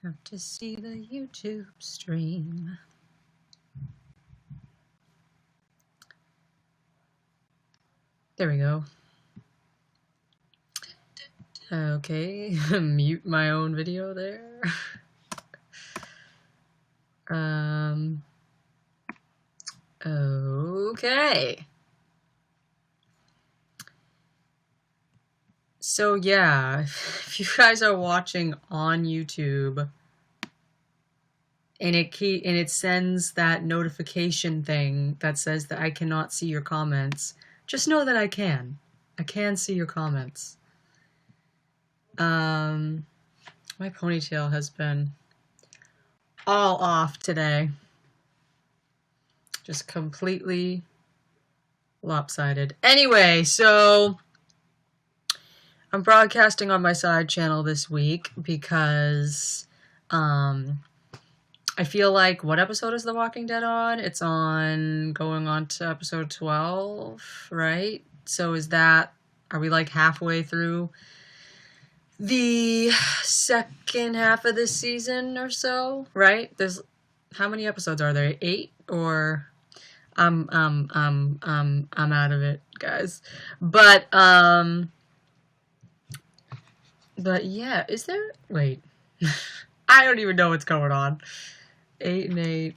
Have to see the YouTube stream. There we go. Okay, mute my own video there. Okay. So yeah, if you guys are watching on YouTube and it sends that notification thing that says that I cannot see your comments, just know that I can. I can see your comments. My ponytail has been all off today. Just completely lopsided. Anyway, so I'm broadcasting on my side channel this week because I feel like, what episode is The Walking Dead on? It's going on to episode 12, right? So are we like halfway through the second half of this season or so, right? How many episodes are there? 8? Or I'm out of it, guys. But yeah, is there? Wait, I don't even know what's going on. 8 and 8.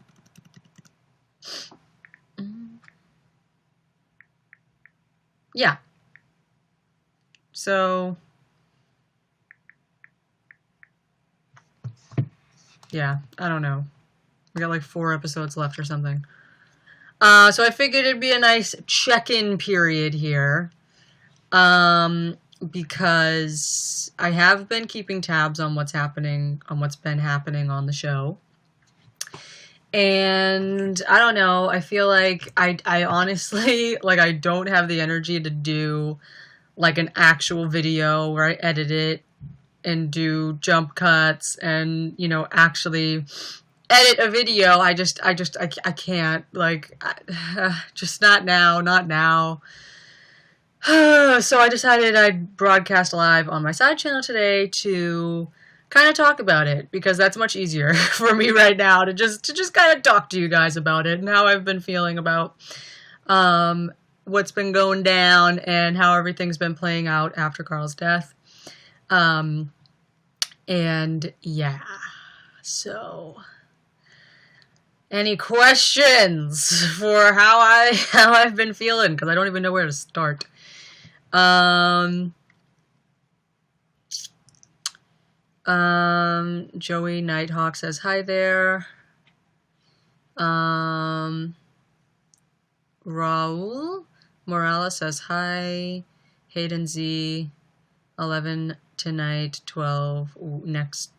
Yeah. So yeah, I don't know. We got like 4 episodes left or something. So I figured it'd be a nice check-in period here. Because I have been keeping tabs on what's been happening on the show. And I don't know, I feel like I honestly, like, I don't have the energy to do like an actual video where I edit it and do jump cuts and, you know, actually edit a video. I can't, like, just not now. So I decided I'd broadcast live on my side channel today to kind of talk about it, because that's much easier for me right now to just kind of talk to you guys about it and how I've been feeling about what's been going down and how everything's been playing out after Carl's death. And yeah, so any questions for how I've been feeling? Because I don't even know where to start. Joey Nighthawk says hi there. Raul Morales says hi. Hayden Z, 11 tonight, 12 next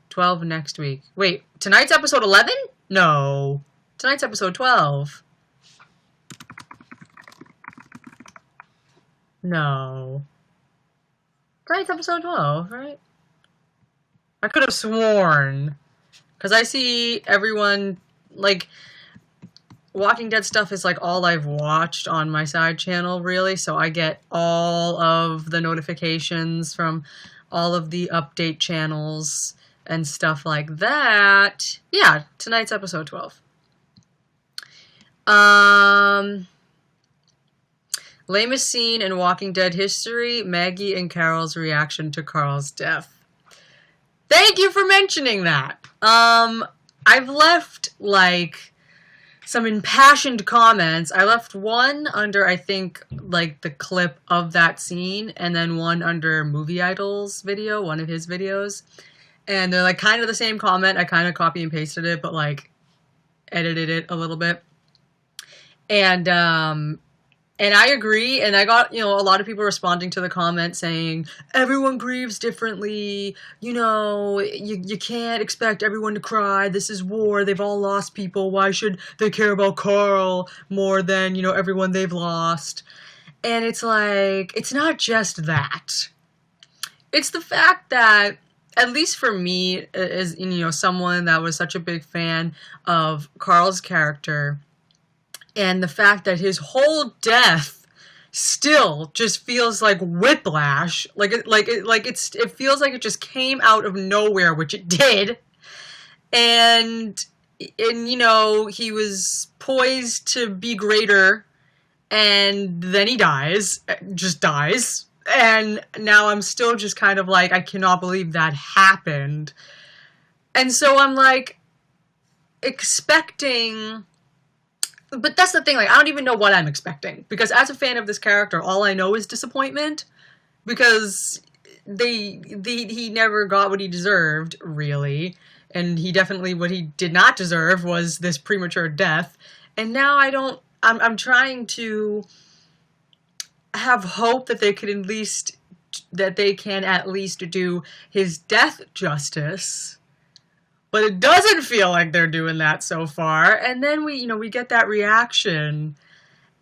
week. Wait, tonight's episode 11? No, tonight's episode 12. No, tonight's episode 12, right? I could have sworn, because I see everyone, like, Walking Dead stuff is like all I've watched on my side channel, really, so I get all of the notifications from all of the update channels and stuff like that. Yeah, tonight's episode 12. Lamest scene in Walking Dead history, Maggie and Carol's reaction to Carl's death. Thank you for mentioning that. I've left, like, some impassioned comments. I left one under, I think, like, the clip of that scene, and then one under Movie Idol's video, one of his videos. And they're, like, kind of the same comment. I kind of copy and pasted it, but, like, edited it a little bit. And I agree, and I got, you know, a lot of people responding to the comment saying, everyone grieves differently, you know, you can't expect everyone to cry, this is war, they've all lost people, why should they care about Carl more than, you know, everyone they've lost? And it's like, it's not just that. It's the fact that, at least for me, as, you know, someone that was such a big fan of Carl's character, and the fact that his whole death still just feels like whiplash. It feels like it just came out of nowhere, which it did. And you know, he was poised to be greater, and then he just dies. And now I'm still just kind of like, I cannot believe that happened. And so I'm like expecting, but that's the thing, like I don't even know what I'm expecting, because as a fan of this character, all I know is disappointment, because he never got what he deserved, really. And he definitely, what he did not deserve was this premature death. And now I'm trying to have hope that they can at least do his death justice. But it doesn't feel like they're doing that so far. And then we get that reaction.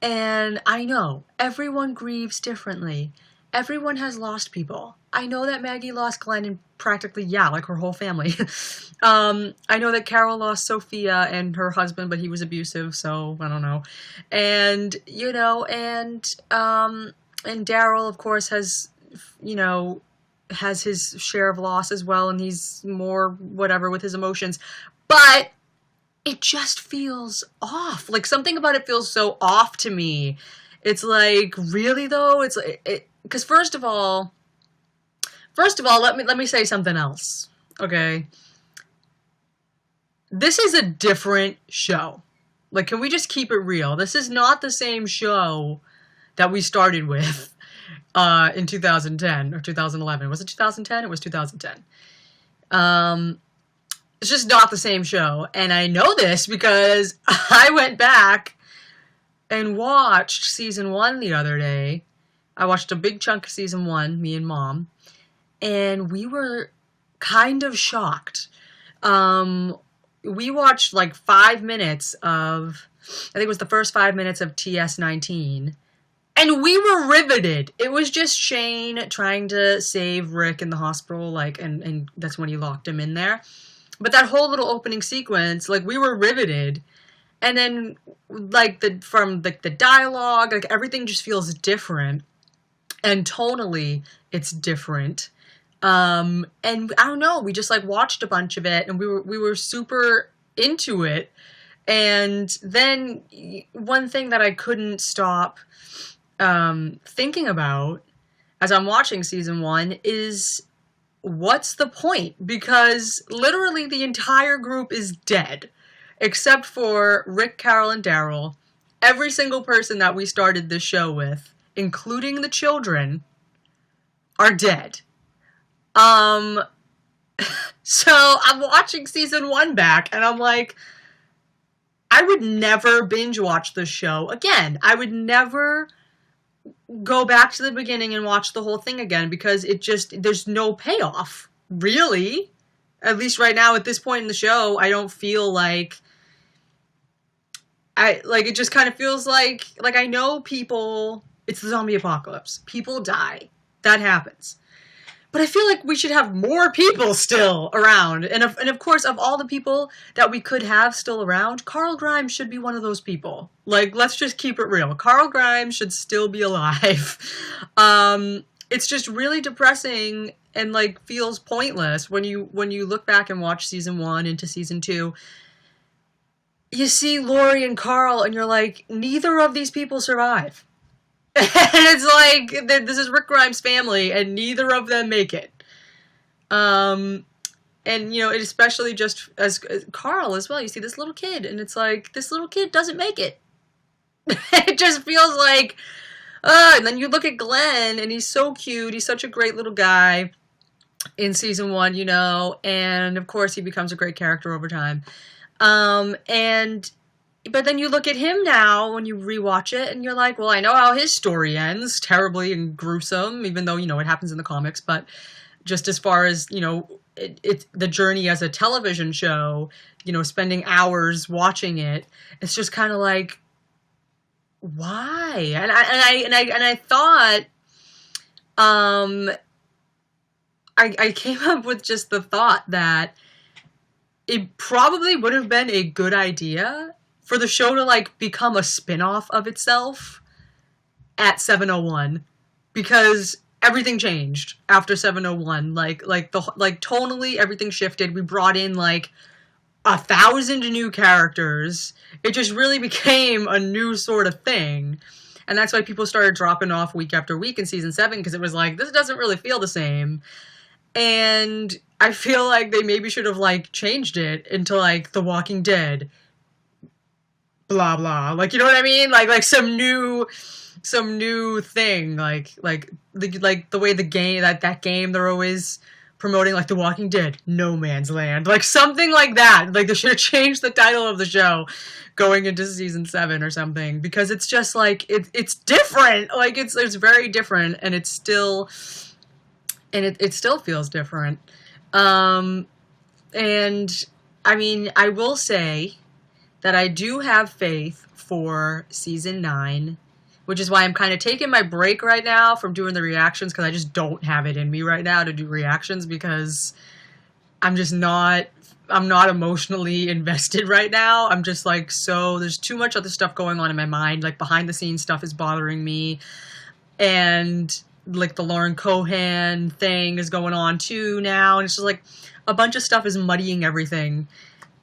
And I know, everyone grieves differently. Everyone has lost people. I know that Maggie lost Glenn and practically, like her whole family. I know that Carol lost Sophia and her husband, but he was abusive, so I don't know. And, and Daryl, of course, has his share of loss as well, and he's more whatever with his emotions. But it just feels off. Like, something about it feels so off to me. It's like, really though? It's like, because first of all, let me say something else. Okay. This is a different show. Like, can we just keep it real? This is not the same show that we started with in 2010 or 2011. Was it 2010? It was 2010. It's just not the same show. And I know this because I went back and watched season 1 the other day. I watched a big chunk of season 1, me and Mom, and we were kind of shocked. We watched like 5 minutes of, I think it was the first 5 minutes of TS19, and we were riveted. It was just Shane trying to save Rick in the hospital, and that's when he locked him in there. But that whole little opening sequence, like, we were riveted. And then, like, the dialogue, like, everything just feels different. And tonally, it's different. And I don't know, we just, like, watched a bunch of it, and we were super into it. And then one thing that I couldn't stop thinking about as I'm watching season 1 is, what's the point? Because literally the entire group is dead, except for Rick, Carol, and Daryl. Every single person that we started this show with, including the children, are dead. So I'm watching season 1 back, and I'm like, I would never binge watch this show again. I would never go back to the beginning and watch the whole thing again, because there's no payoff, really. At least right now, at this point in the show, I don't feel like, it just kind of feels like I know people, it's the zombie apocalypse. People die. That happens. But I feel like we should have more people still around. And of course, of all the people that we could have still around, Carl Grimes should be one of those people. Like, let's just keep it real. Carl Grimes should still be alive. It's just really depressing and, like, feels pointless when you look back and watch season 1 into season 2. You see Lori and Carl, and you're like, neither of these people survive. And it's like, this is Rick Grimes' family, and neither of them make it. And, it especially just as Carl as well. You see this little kid, and it's like, this little kid doesn't make it. It just feels like, and then you look at Glenn, and he's so cute. He's such a great little guy in season 1, and of course he becomes a great character over time. But then you look at him now when you rewatch it, and you're like, well, I know how his story ends, terribly and gruesome, even though, it happens in the comics, but just as far as, it's the journey as a television show, spending hours watching it, it's just kind of like, why? And I thought, I came up with just the thought that it probably would have been a good idea for the show to, like, become a spin-off of itself. at 701 because everything changed after 701. Like tonally everything shifted. We brought in like 1,000 new characters. It just really became a new sort of thing. And that's why people started dropping off week after week in season 7, because it was like, this doesn't really feel the same. And I feel like they maybe should have like changed it into like The Walking Dead, blah blah. Like, you know what I mean? Like some new thing. Like the way the game that game they're always promoting, like The Walking Dead, No Man's Land, like something like that. Like they should have changed the title of the show going into season 7 or something, because it's just like it's different. Like it's very different, and it still feels different. And I mean, I will say that I do have faith for season 9, which is why I'm kind of taking my break right now from doing the reactions, because I just don't have it in me right now to do reactions, because I'm not emotionally invested right now. I'm just like, so there's too much other stuff going on in my mind. Like behind the scenes stuff is bothering me. And like the Lauren Cohan thing is going on too now. And it's just like a bunch of stuff is muddying everything.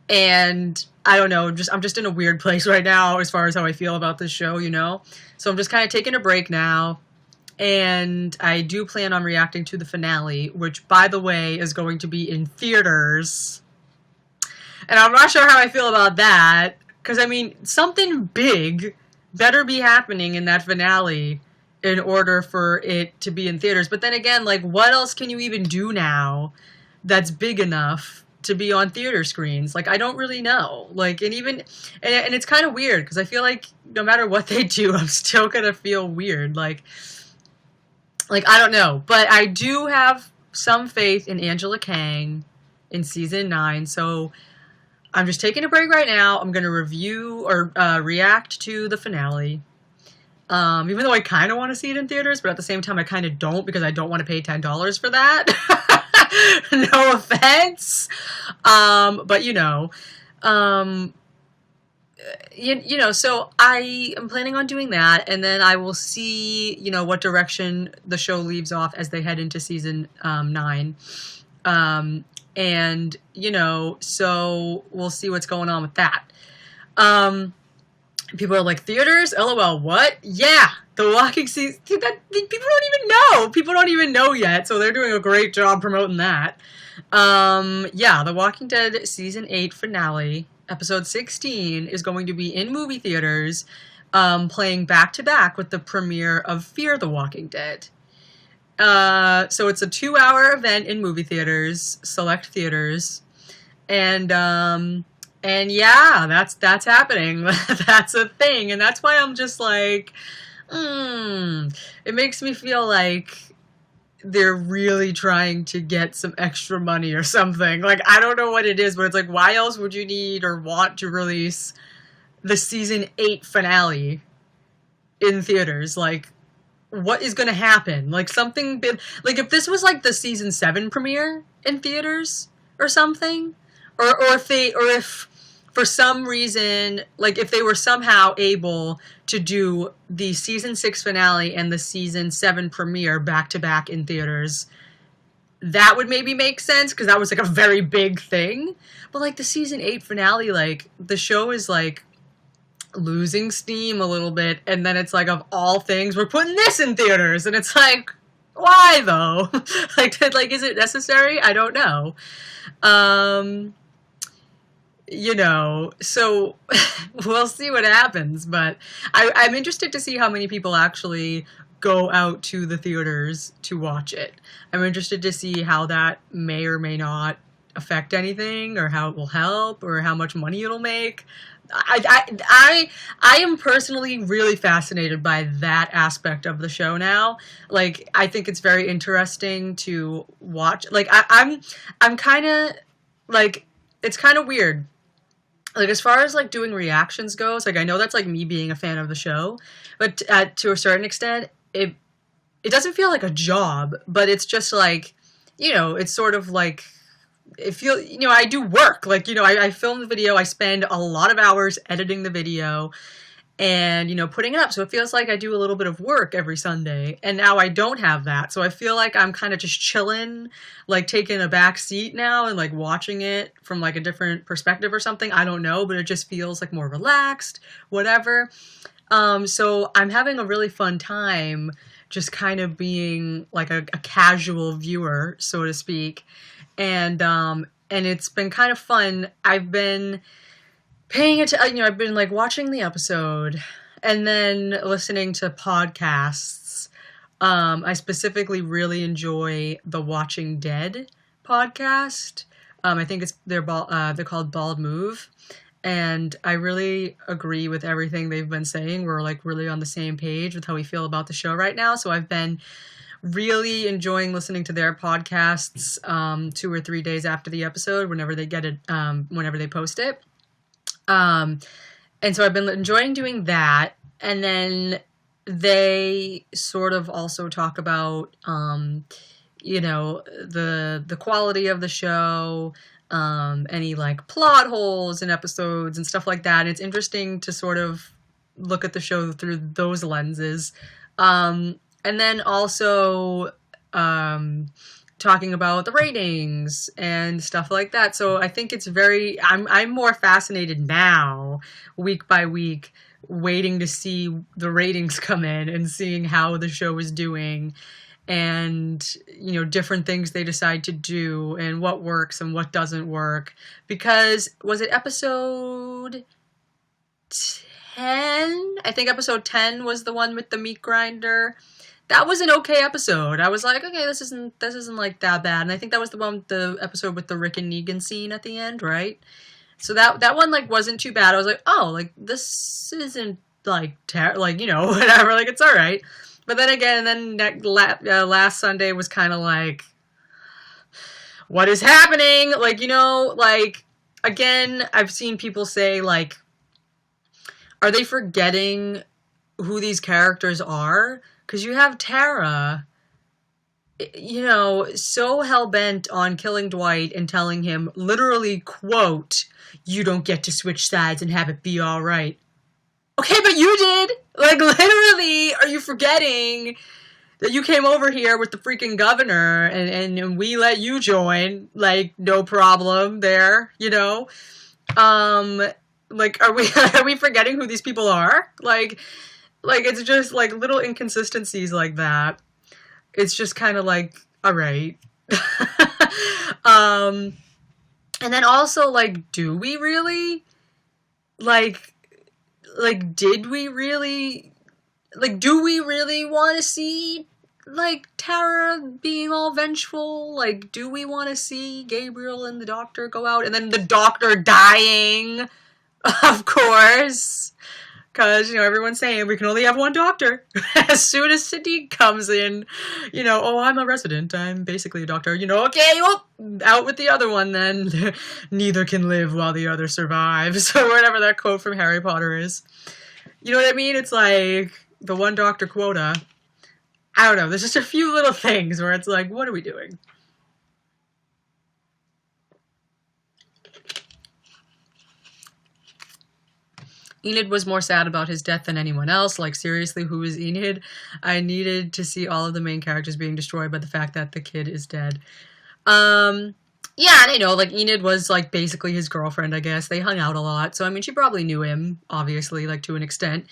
And I don't know, I'm just in a weird place right now as far as how I feel about this show, you know? So I'm just kind of taking a break now. And I do plan on reacting to the finale, which, by the way, is going to be in theaters. And I'm not sure how I feel about that, because, I mean, something big better be happening in that finale in order for it to be in theaters. But then again, like, what else can you even do now that's big enough to be on theater screens? Like, I don't really know. Like, and it's kind of weird, because I feel like no matter what they do, I'm still gonna feel weird. Like, I don't know. But I do have some faith in Angela Kang in season 9, so I'm just taking a break right now. I'm going to review or react to the finale. Even though I kind of want to see it in theaters, but at the same time I kind of don't, because I don't want to pay $10 for that. No offense. But you know, so I am planning on doing that, and then I will see, you know, what direction the show leaves off as they head into season 9. And, you know, so we'll see what's going on with that. People are like, theaters? LOL, what? Yeah, The Walking season. People don't even know. People don't even know yet, so they're doing a great job promoting that. Yeah, The Walking Dead season 8 finale, episode 16, is going to be in movie theaters, playing back-to-back with the premiere of Fear the Walking Dead. So it's a 2-hour event in movie theaters, select theaters, and yeah, that's happening. That's a thing, and that's why I'm just like, it makes me feel like they're really trying to get some extra money or something. Like, I don't know what it is, but it's like, why else would you need or want to release the season 8 finale in theaters? Like, what is going to happen? Like, something big, like if this was like the season 7 premiere in theaters or something, or if for some reason, like if they were somehow able to do the season 6 finale and the season 7 premiere back to back in theaters, that would maybe make sense, because that was like a very big thing. But like the season 8 finale, like the show is like losing steam a little bit, and then it's like, of all things, we're putting this in theaters, and it's like, why though? like is it necessary? I don't know. You know, so we'll see what happens, but I'm interested to see how many people actually go out to the theaters to watch it. I'm interested to see how that may or may not affect anything, or how it will help, or how much money it'll make. I am personally really fascinated by that aspect of the show now. Like, I think it's very interesting to watch. Like, I'm kind of like, it's kind of weird. Like, as far as like doing reactions goes, like I know that's like me being a fan of the show, but to a certain extent, it doesn't feel like a job, but it's just like, you know, it's sort of like, you know, I do work. Like, you know, I film the video, I spend a lot of hours editing the video, and, putting it up. So it feels like I do a little bit of work every Sunday. And now I don't have that. So I feel like I'm kind of just chilling, like taking a back seat now and like watching it from like a different perspective or something. I don't know, but it just feels like more relaxed, whatever. So I'm having a really fun time just kind of being like a casual viewer, so to speak. And it's been kind of fun. I've been paying attention, I've been like watching the episode and then listening to podcasts. I specifically really enjoy the Watching Dead podcast. I think they're called Bald Move. And I really agree with everything they've been saying. We're like really on the same page with how we feel about the show right now. So I've been really enjoying listening to their podcasts 2 or 3 days after the episode, whenever they get it, whenever they post it. And so I've been enjoying doing that. And then they sort of also talk about, the quality of the show, any like plot holes in episodes and stuff like that. And it's interesting to sort of look at the show through those lenses. And then also, talking about the ratings and stuff like that. So I think it's I'm more fascinated now, week by week, waiting to see the ratings come in and seeing how the show is doing and, different things they decide to do and what works and what doesn't work. Because was it episode 10? I think episode 10 was the one with the meat grinder. That was an okay episode. I was like, okay, this isn't like that bad. And I think that was the episode with the Rick and Negan scene at the end, right? So that one like wasn't too bad. I was like, oh, like this isn't like whatever, like it's all right. But then again, last Sunday was kind of like, what is happening? Like, again, I've seen people say like, are they forgetting who these characters are? Because you have Tara, so hell-bent on killing Dwight and telling him, literally, quote, you don't get to switch sides and have it be all right. Okay, but you did! Like, literally, are you forgetting that you came over here with the freaking governor and we let you join? Like, no problem there, Like, are we forgetting who these people are? Like, it's just, like, little inconsistencies like that. It's just kind of like, all right. And then also, like, do we really? Did we really? Like, do we really want to see, like, Tara being all vengeful? Like, do we want to see Gabriel and the doctor go out? And then the doctor dying, of course. Because, everyone's saying we can only have one doctor. As soon as Sadiq comes in, oh, I'm a resident. I'm basically a doctor. Okay, well, out with the other one then. Neither can live while the other survives. Or whatever that quote from Harry Potter is. You know what I mean? It's like the one doctor quota. I don't know. There's just a few little things where it's like, what are we doing? Enid was more sad about his death than anyone else. Like, seriously, who is Enid? I needed to see all of the main characters being destroyed by the fact that the kid is dead. Yeah, and I know, like, Enid was, like, basically his girlfriend, I guess. They hung out a lot. So, I mean, she probably knew him, obviously, like, to an extent.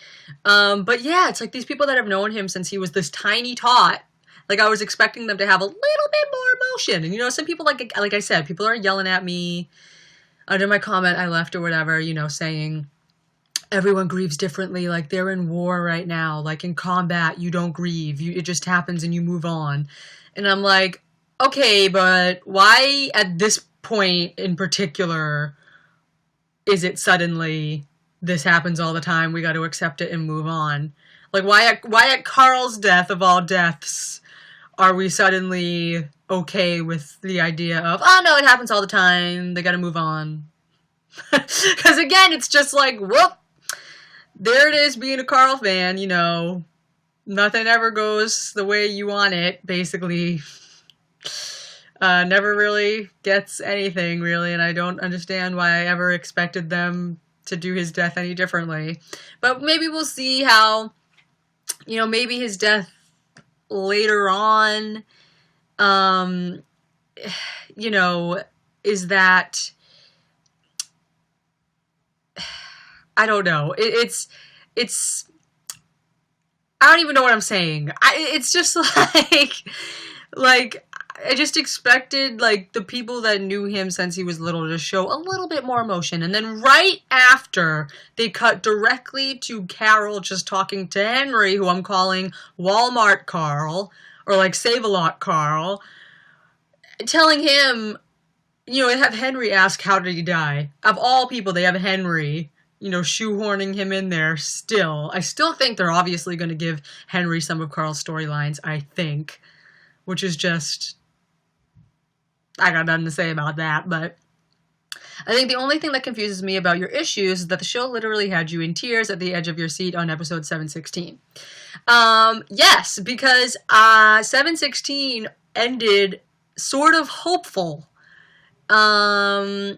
But yeah, it's like these people that have known him since he was this tiny tot. Like, I was expecting them to have a little bit more emotion. And, some people, like I said, people are yelling at me under my comment I left or whatever, saying everyone grieves differently. Like, they're in war right now. Like, in combat, you don't grieve. It just happens and you move on. And I'm like, okay, but why at this point in particular is it suddenly this happens all the time? We got to accept it and move on. Like, why at Carl's death of all deaths are we suddenly okay with the idea of, oh, no, it happens all the time. They got to move on. Because, again, it's just like, whoop. There it is, being a Carl fan, nothing ever goes the way you want it, basically. Never really gets anything, really, and I don't understand why I ever expected them to do his death any differently. But maybe we'll see how, maybe his death later on, is that, I don't know. It's, I don't even know what I'm saying. It's just like, I just expected, like, the people that knew him since he was little to show a little bit more emotion. And then right after, they cut directly to Carol just talking to Henry, who I'm calling Walmart Carl, or like Save-A-Lot Carl, telling him, have Henry ask, how did he die? Of all people, they have Henry, shoehorning him in there still. I still think they're obviously going to give Henry some of Carl's storylines, I think, which is just, I got nothing to say about that, but I think the only thing that confuses me about your issues is that the show literally had you in tears at the edge of your seat on episode 716. Yes, because 716 ended sort of hopeful. It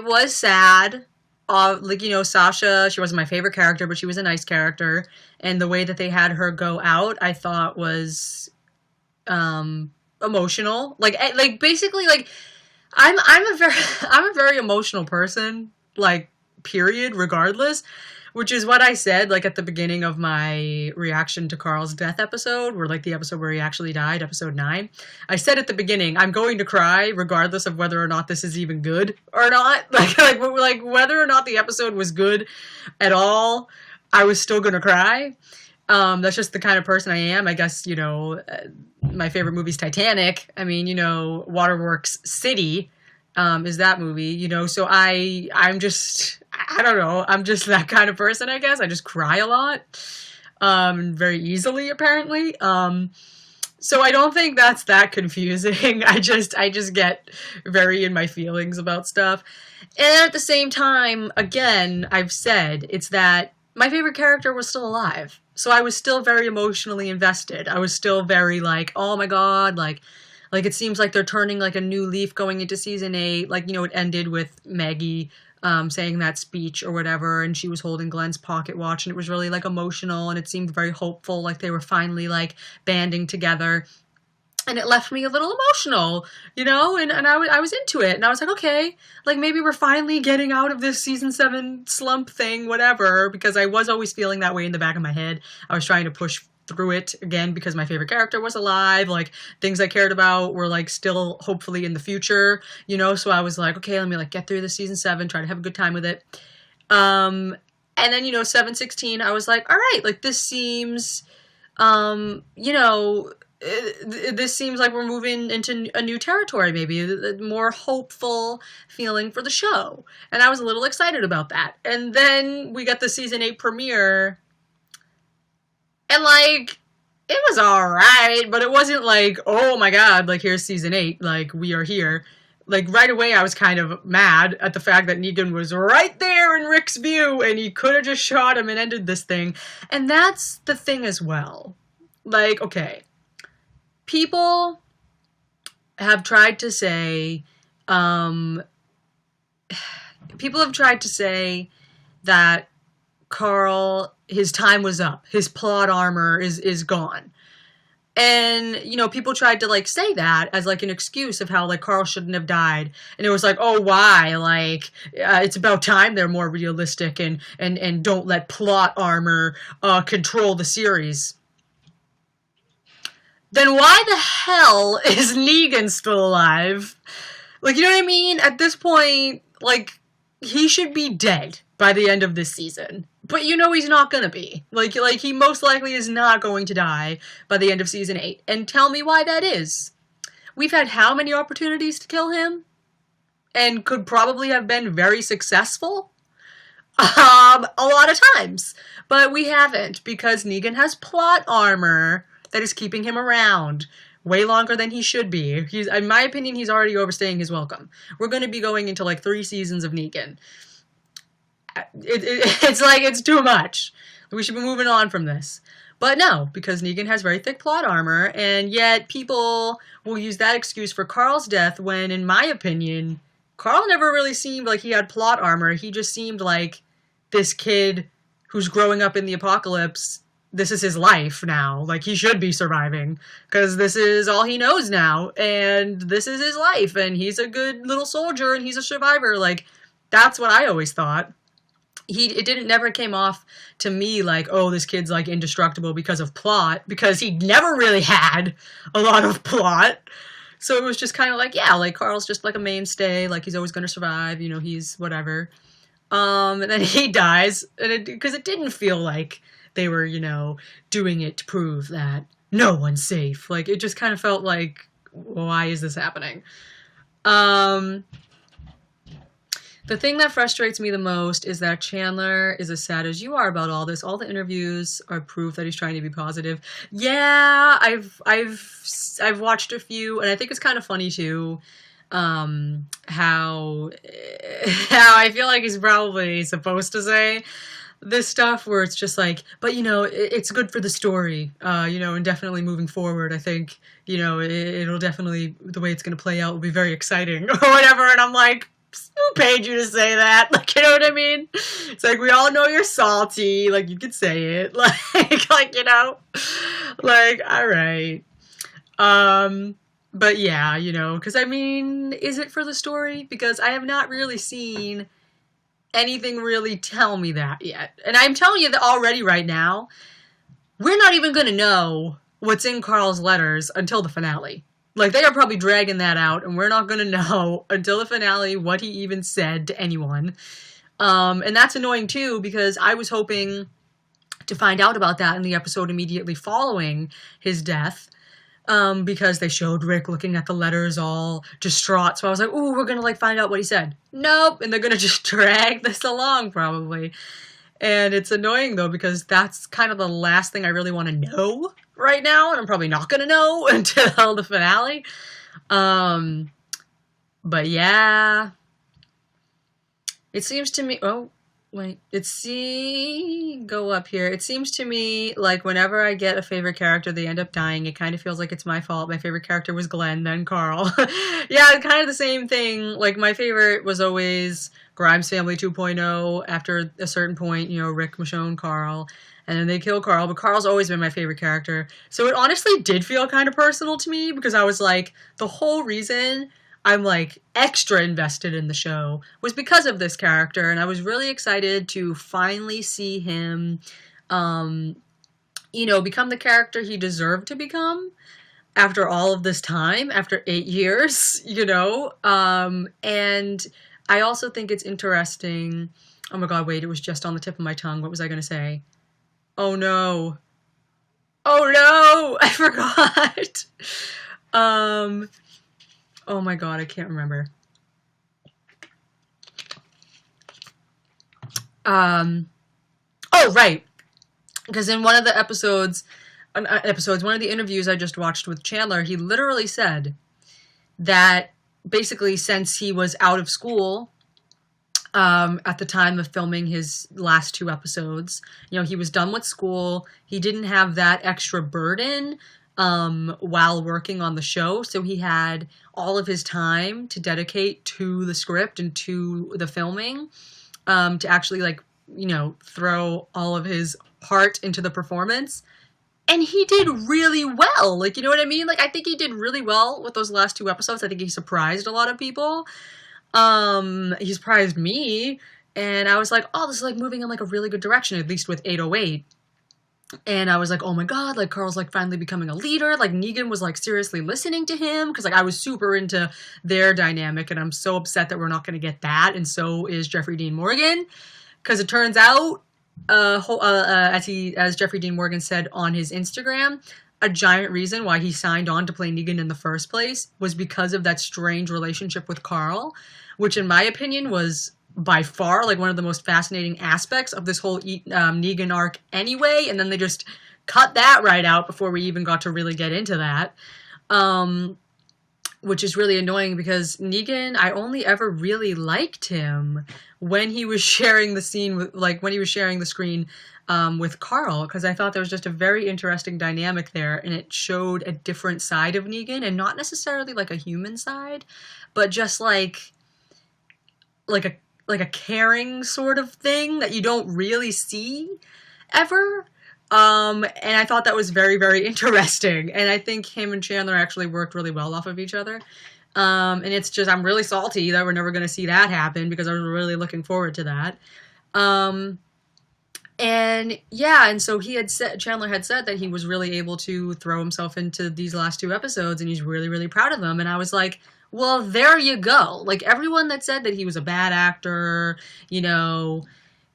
was sad. Sasha, she wasn't my favorite character, but she was a nice character. And the way that they had her go out, I thought was emotional. Basically, I'm a very emotional person, period, regardless. Which is what I said, at the beginning of my reaction to Carl's death episode, the episode where he actually died, episode 9. I said at the beginning, I'm going to cry regardless of whether or not this is even good or not. Whether or not the episode was good at all, I was still going to cry. That's just the kind of person I am. I guess, my favorite movie's Titanic. I mean, Waterworks City is that movie, so I'm just, I don't know, I'm just that kind of person, I guess. I just cry a lot, very easily, apparently. So I don't think that's that confusing. I just get very in my feelings about stuff. And at the same time, again, I've said, it's that my favorite character was still alive. So I was still very emotionally invested. I was still very oh my God, it seems like they're turning a new leaf going into season 8. It ended with Maggie saying that speech or whatever, and she was holding Glenn's pocket watch, and it was really emotional, and it seemed very hopeful, they were finally banding together. And it left me a little emotional, and I was into it, and I was like, okay, maybe we're finally getting out of this season 7 slump thing, whatever, because I was always feeling that way in the back of my head. I was trying to push through it again because my favorite character was alive, things I cared about were still hopefully in the future, so I was like, okay, let me get through the season 7, try to have a good time with it. And then 716, I was like, all right, this seems this seems like we're moving into a new territory, maybe a more hopeful feeling for the show, and I was a little excited about that. And then we got the season 8 premiere, and it was alright, but it wasn't oh my God, here's season 8, we are here. Right away I was kind of mad at the fact that Negan was right there in Rick's view, and he could have just shot him and ended this thing. And that's the thing as well. Okay, people have tried to say, that Carl, his time was up. His plot armor is gone. And, people tried to, say that as, an excuse of how, Carl shouldn't have died. And it was oh, why? It's about time they're more realistic and don't let plot armor control the series. Then why the hell is Negan still alive? You know what I mean? At this point, he should be dead by the end of this season. But he's not gonna be. He most likely is not going to die by the end of season 8. And tell me why that is. We've had how many opportunities to kill him? And could probably have been very successful? A lot of times. But we haven't, because Negan has plot armor that is keeping him around way longer than he should be. In my opinion, he's already overstaying his welcome. We're going to be going into 3 seasons of Negan. It's too much. We should be moving on from this. But no, because Negan has very thick plot armor, and yet people will use that excuse for Carl's death when, in my opinion, Carl never really seemed like he had plot armor. He just seemed like this kid who's growing up in the apocalypse, this is his life now. Like, he should be surviving because this is all he knows now, and this is his life, and he's a good little soldier, and he's a survivor. Like, that's what I always thought. It didn't never came off to me like, oh, this kid's like indestructible because of plot, because he never really had a lot of plot. So it was just kind of like, yeah, like Carl's just like a mainstay, like he's always going to survive, you know, he's whatever. And then he dies, and because it didn't feel like they were, you know, doing it to prove that no one's safe. Like, it just kind of felt like, why is this happening? The thing that frustrates me the most is that Chandler is as sad as you are about all this. All the interviews are proof that he's trying to be positive. Yeah, I've watched a few, and I think it's kind of funny too. How I feel like he's probably supposed to say this stuff where it's just like, but you know, it's good for the story, you know, and definitely moving forward, I think, you know, it'll definitely, the way it's going to play out will be very exciting or whatever. And I'm like, who paid you to say that? Like, you know what I mean? It's like, we all know you're salty. Like, you could say it. Like, you know, like, all right. But yeah, you know, because I mean, is it for the story? Because I have not really seen anything really tell me that yet. And I'm telling you that already right now, we're not even going to know what's in Carl's letters until the finale. Like, they are probably dragging that out, and we're not going to know until the finale what he even said to anyone. And that's annoying, too, because I was hoping to find out about that in the episode immediately following his death, because they showed Rick looking at the letters all distraught. So I was like, ooh, we're going to, like, find out what he said. Nope, and they're going to just drag this along, probably. And it's annoying, though, because that's kind of the last thing I really want to know right now, and I'm probably not going to know until the finale. But yeah. It seems to me... Oh, wait. Go up here. It seems to me like whenever I get a favorite character, they end up dying. It kind of feels like it's my fault. My favorite character was Glenn, then Carl. Yeah, kind of the same thing. Like, my favorite was always Grimes Family 2.0. After a certain point, you know, Rick, Michonne, Carl, and then they kill Carl, but Carl's always been my favorite character. So it honestly did feel kind of personal to me, because I was like, the whole reason I'm like extra invested in the show was because of this character, and I was really excited to finally see him, you know, become the character he deserved to become after all of this time, after 8 years, you know, and I also think it's interesting. Oh my God, wait, it was just on the tip of my tongue. What was I going to say? Oh no. Oh no, I forgot. Oh my God, I can't remember. Oh, right. Because in one of the one of the interviews I just watched with Chandler, he literally said that basically since he was out of school, at the time of filming his last 2 episodes, you know, he was done with school. He didn't have that extra burden while working on the show, so he had all of his time to dedicate to the script and to the filming, to actually, like, you know, throw all of his heart into the performance. And he did really well. Like, you know what I mean? Like, I think he did really well with those last 2 episodes. I think he surprised a lot of people. He surprised me, and I was like, oh, this is like moving in like a really good direction, at least with 808. And I was like, oh my God, like Carl's like finally becoming a leader. Like Negan was like seriously listening to him, because like I was super into their dynamic, and I'm so upset that we're not going to get that. And so is Jeffrey Dean Morgan, because it turns out, as Jeffrey Dean Morgan said on his Instagram, a giant reason why he signed on to play Negan in the first place was because of that strange relationship with Carl, which in my opinion was by far like one of the most fascinating aspects of this whole Negan arc anyway, and then they just cut that right out before we even got to really get into that, which is really annoying, because Negan, I only ever really liked him when he was sharing the scene with, like, when he was sharing the screen with Carl, because I thought there was just a very interesting dynamic there, and it showed a different side of Negan, and not necessarily like a human side, but just like like a caring sort of thing that you don't really see ever. And I thought that was very, very interesting. And I think him and Chandler actually worked really well off of each other. And it's just, I'm really salty that we're never going to see that happen because I was really looking forward to that. And yeah, and so Chandler had said that he was really able to throw himself into these last 2 episodes and he's really, really proud of them. And I was like, well, there you go. Like, everyone that said that he was a bad actor, you know,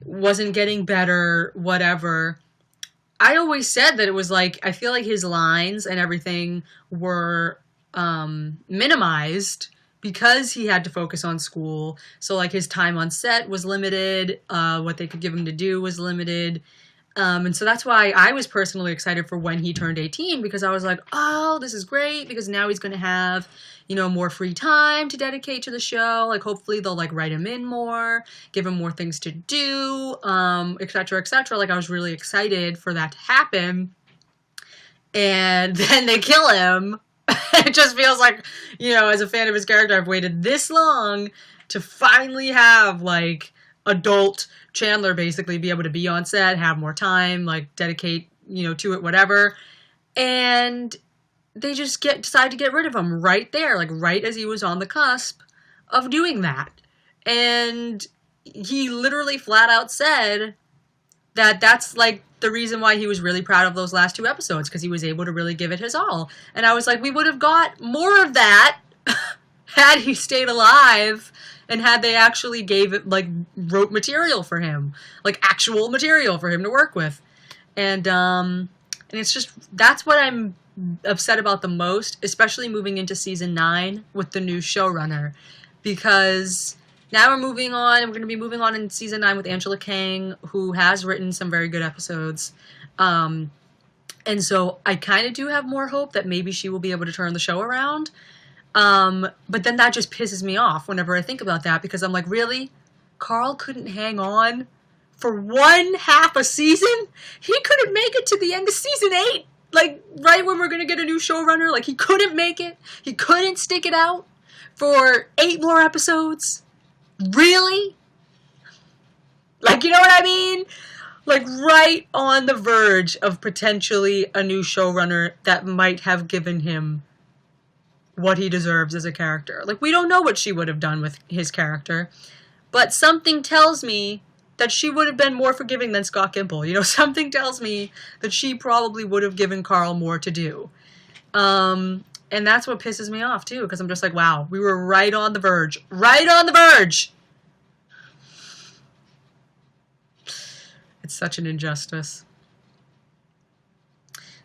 wasn't getting better, whatever. I always said that it was like, I feel like his lines and everything were minimized because he had to focus on school. So like his time on set was limited, what they could give him to do was limited. And so that's why I was personally excited for when he turned 18, because I was like, oh, this is great, because now he's going to have, you know, more free time to dedicate to the show. Like, hopefully they'll like write him in more, give him more things to do, et cetera, et cetera. Like, I was really excited for that to happen. And then they kill him. It just feels like, you know, as a fan of his character, I've waited this long to finally have, like, adult Chandler basically be able to be on set, have more time, like, dedicate, you know, to it, whatever. And they just decide to get rid of him right there, like, right as he was on the cusp of doing that. And he literally flat out said that that's, like, the reason why he was really proud of those last 2 episodes, because he was able to really give it his all. And I was like, we would have got more of that had he stayed alive and had they actually gave it, like, wrote material for him, like actual material for him to work with. And it's just, that's what I'm upset about the most, especially moving into season 9 with the new showrunner, because now we're moving on, and we're going to be moving on in season 9 with Angela Kang, who has written some very good episodes. And so I kind of do have more hope that maybe she will be able to turn the show around. But then that just pisses me off whenever I think about that, because I'm like, really? Carl couldn't hang on for 1/2 a season? He couldn't make it to the end of season 8? Like, right when we're going to get a new showrunner? Like, he couldn't make it? He couldn't stick it out for 8 more episodes? Really? Like, you know what I mean? Like, right on the verge of potentially a new showrunner that might have given him what he deserves as a character. Like, we don't know what she would have done with his character, but something tells me that she would have been more forgiving than Scott Gimple. You know, something tells me that she probably would have given Carl more to do. And that's what pisses me off, too, because I'm just like, wow, we were right on the verge. Right on the verge! It's such an injustice.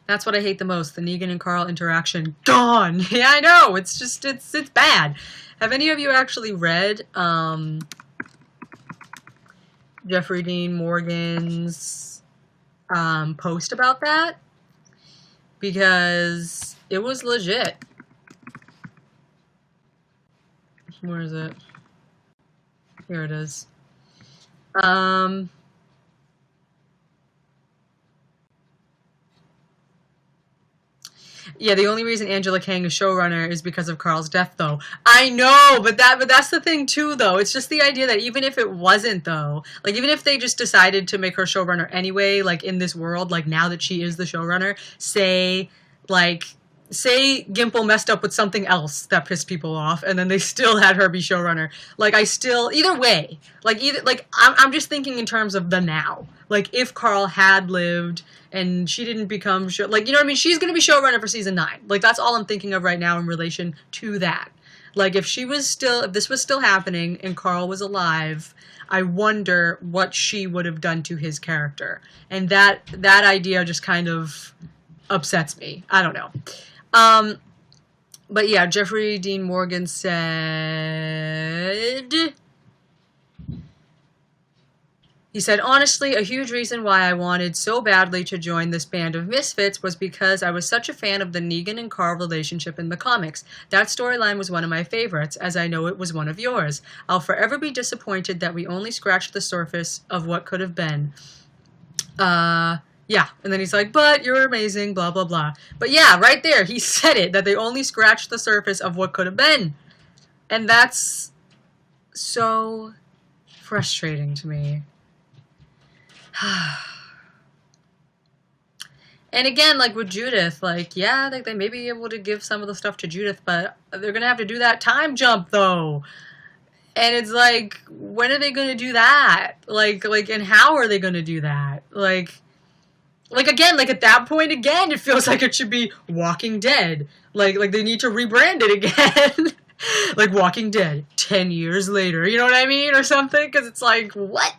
That's what I hate the most, the Negan and Carl interaction. Gone! Yeah, I know! It's just, it's bad. Have any of you actually read Jeffrey Dean Morgan's post about that? Because it was legit. Where is it? Here it is. Yeah, the only reason Angela Kang is showrunner is because of Carl's death, though. I know, but that's the thing, too, though. It's just the idea that even if it wasn't, though, like, even if they just decided to make her showrunner anyway, like, in this world, like, now that she is the showrunner, say Gimple messed up with something else that pissed people off, and then they still had her be showrunner. Like, either way, I'm just thinking in terms of the now. Like, if Carl had lived and she didn't become you know what I mean? She's going to be showrunner for season 9. Like, that's all I'm thinking of right now in relation to that. Like, if this was still happening and Carl was alive, I wonder what she would have done to his character. And that idea just kind of upsets me. I don't know. But yeah, Jeffrey Dean Morgan said, he said, honestly, a huge reason why I wanted so badly to join this band of misfits was because I was such a fan of the Negan and Carl relationship in the comics. That storyline was one of my favorites, as I know it was one of yours. I'll forever be disappointed that we only scratched the surface of what could have been. Yeah, and then he's like, but you're amazing, blah, blah, blah. But yeah, right there, he said it, that they only scratched the surface of what could have been. And that's so frustrating to me. And again, like with Judith, like, yeah, they may be able to give some of the stuff to Judith, but they're going to have to do that time jump, though. And it's like, when are they going to do that? Like, and how are they going to do that? Like, again, like, at that point, again, it feels like it should be Walking Dead. Like they need to rebrand it again. Like, Walking Dead, 10 years later, you know what I mean? Or something, because it's like, what?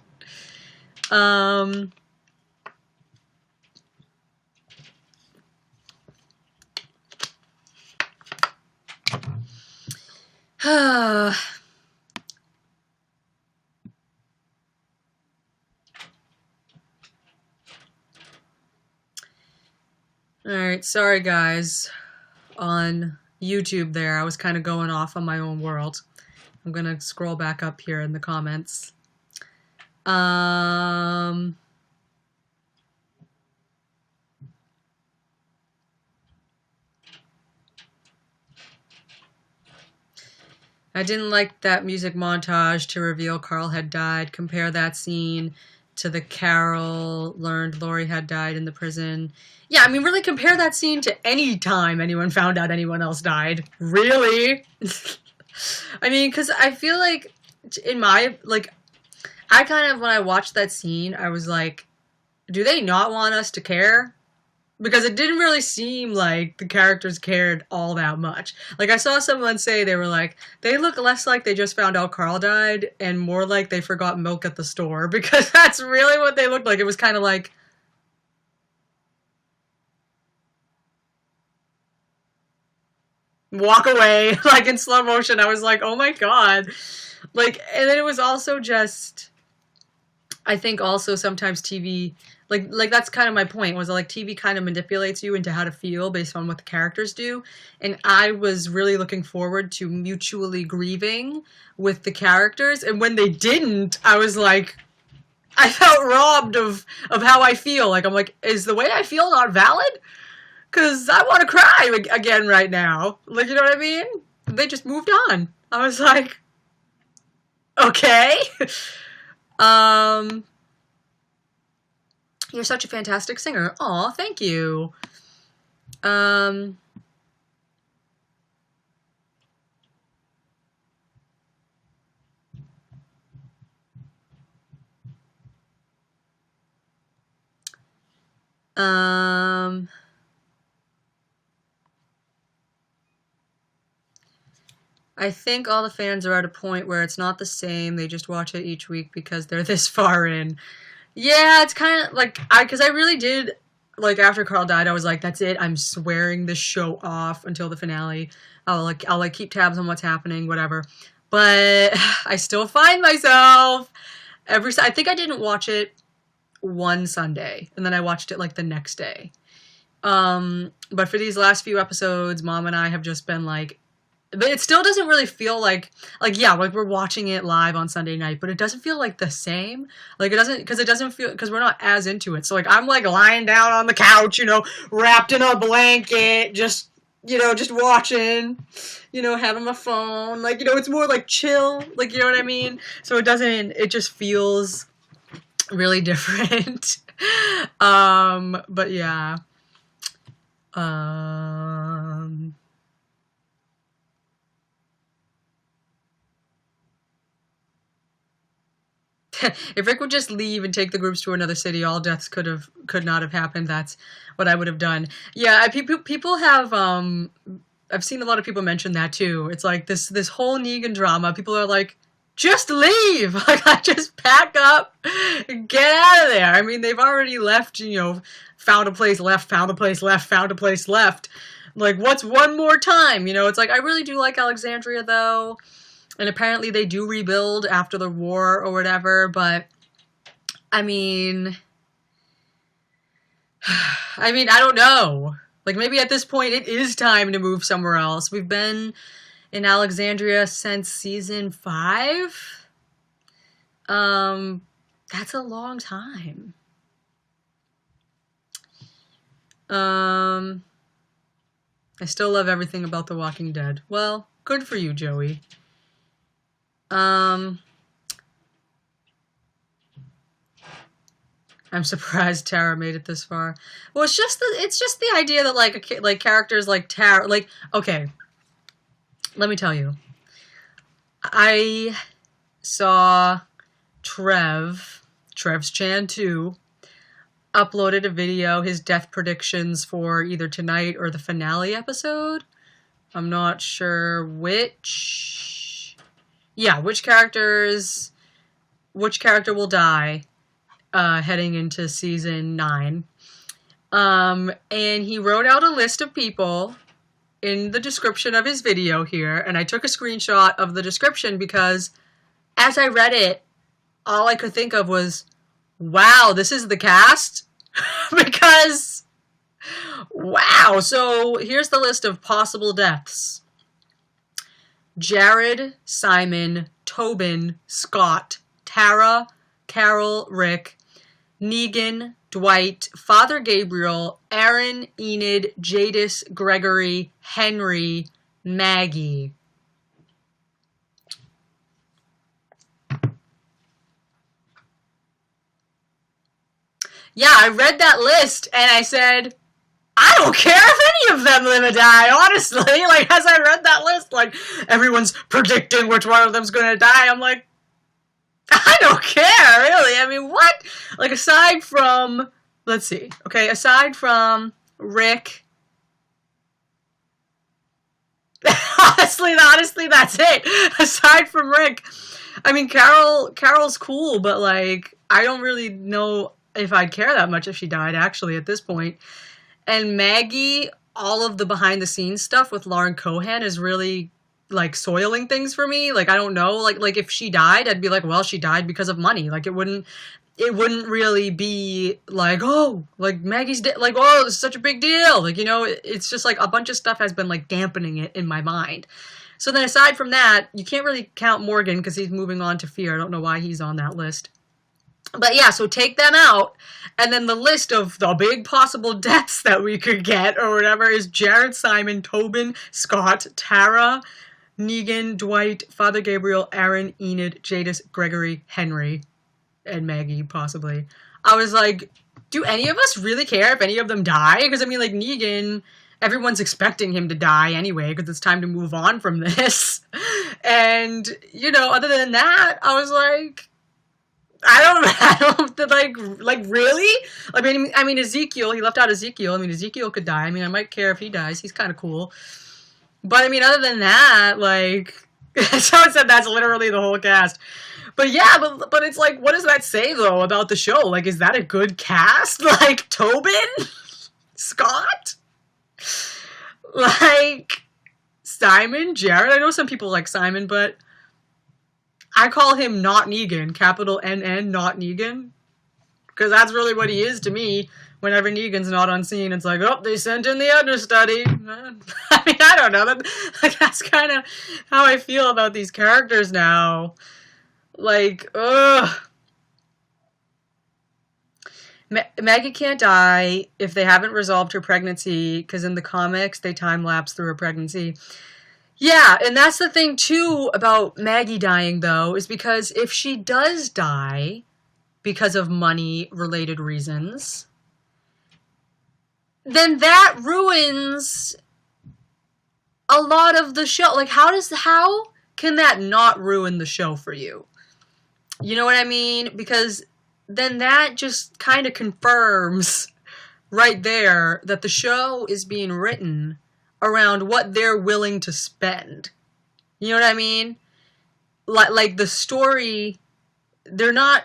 Alright, sorry guys. On YouTube there, I was kind of going off on my own world. I'm gonna scroll back up here in the comments. I didn't like that music montage to reveal Carl had died. Compare that scene to the Carol learned Lori had died in the prison. Yeah, I mean, really compare that scene to any time anyone found out anyone else died. Really? I mean, because I feel like, in my, like, I kind of, when I watched that scene, I was like, do they not want us to care? Because it didn't really seem like the characters cared all that much. Like, I saw someone say, they were like, they look less like they just found out Carl died and more like they forgot milk at the store. Because that's really what they looked like. It was kind of like, walk away, like in slow motion. I was like, oh my god. Like, and then it was also just, I think also sometimes TV, like that's kind of my point, was like TV kind of manipulates you into how to feel based on what the characters do. And I was really looking forward to mutually grieving with the characters. And when they didn't, I was like, I felt robbed of how I feel. Like, I'm like, is the way I feel not valid? Because I want to cry again right now. Like, you know what I mean? They just moved on. I was like, okay. You're such a fantastic singer. Aw, thank you. I think all the fans are at a point where it's not the same. They just watch it each week because they're this far in. Yeah, it's kind of like, because I really did, like, after Carl died, I was like, that's it. I'm swearing this show off until the finale. I'll keep tabs on what's happening, whatever. But I still find myself I think I didn't watch it one Sunday, and then I watched it like the next day. But for these last few episodes, Mom and I have just been like, but it still doesn't really feel like yeah, like we're watching it live on Sunday night, but it doesn't feel like the same. Like, it doesn't feel, because we're not as into it. So like, I'm like lying down on the couch, you know, wrapped in a blanket, just, you know, just watching, you know, having my phone, like, you know, it's more like chill, like, you know what I mean? So it just feels really different. But yeah. If Rick would just leave and take the groups to another city, all deaths could not have happened. That's what I would have done. Yeah, people have, I've seen a lot of people mention that too. It's like this whole Negan drama. People are like, just leave! Like, just pack up and get out of there. I mean, they've already left, you know, found a place, left, found a place, left, found a place, left. Like, what's one more time? You know, it's like, I really do like Alexandria, though. And apparently they do rebuild after the war or whatever, but, I mean, I don't know. Like, maybe at this point it is time to move somewhere else. We've been in Alexandria since season 5. That's a long time. I still love everything about The Walking Dead. Well, good for you, Joey. I'm surprised Tara made it this far. Well, it's just the idea that like characters like Tara, like, okay, let me tell you. I saw Trev's Chan 2 uploaded a video, his death predictions for either tonight or the finale episode. I'm not sure which. Yeah, which character will die heading into season 9. And he wrote out a list of people in the description of his video here, and I took a screenshot of the description because as I read it, all I could think of was, wow, this is the cast? Because, wow. So here's the list of possible deaths. Jared, Simon, Tobin, Scott, Tara, Carol, Rick, Negan, Dwight, Father Gabriel, Aaron, Enid, Jadis, Gregory, Henry, Maggie. Yeah, I read that list and I said, I don't care if any of them live or die, honestly. Like, as I read that list, like, everyone's predicting which one of them's gonna die. I'm like, I don't care, really. I mean, what? Like, aside from, let's see. Okay, aside from Rick. honestly, that's it. Aside from Rick. I mean, Carol's cool, but, like, I don't really know if I'd care that much if she died, actually, at this point. And Maggie, all of the behind-the-scenes stuff with Lauren Cohan is really, like, soiling things for me. Like, I don't know. Like if she died, I'd be like, well, she died because of money. Like, it wouldn't really be like, oh, like, Maggie's dead. Like, oh, this is such a big deal. Like, you know, it's just, like, a bunch of stuff has been, like, dampening it in my mind. So then aside from that, you can't really count Morgan because he's moving on to Fear. I don't know why he's on that list. But yeah, so take them out, and then the list of the big possible deaths that we could get, or whatever, is Jared, Simon, Tobin, Scott, Tara, Negan, Dwight, Father Gabriel, Aaron, Enid, Jadis, Gregory, Henry, and Maggie, possibly. I was like, do any of us really care if any of them die? Because, I mean, like, Negan, everyone's expecting him to die anyway, because it's time to move on from this. And, you know, other than that, I was like, I don't like really? I mean Ezekiel, he left out Ezekiel. I mean, Ezekiel could die. I mean, I might care if he dies. He's kind of cool. But I mean, other than that, like, someone said that's literally the whole cast. But yeah, but it's like, what does that say though about the show? Like, is that a good cast? Like, Tobin? Scott? Like, Simon? Jared? I know some people like Simon, but I call him not Negan, capital NN, not Negan. Because that's really what he is to me. Whenever Negan's not on scene, it's like, oh, they sent in the understudy. I mean, I don't know. That's kind of how I feel about these characters now. Like, ugh. Maggie can't die if they haven't resolved her pregnancy, because in the comics, they time-lapse through her pregnancy. Yeah, and that's the thing, too, about Maggie dying, though, is because if she does die because of money-related reasons, then that ruins a lot of the show. Like, how can that not ruin the show for you? You know what I mean? Because then that just kind of confirms right there that the show is being written around what they're willing to spend. You know what I mean? Like the story, they're not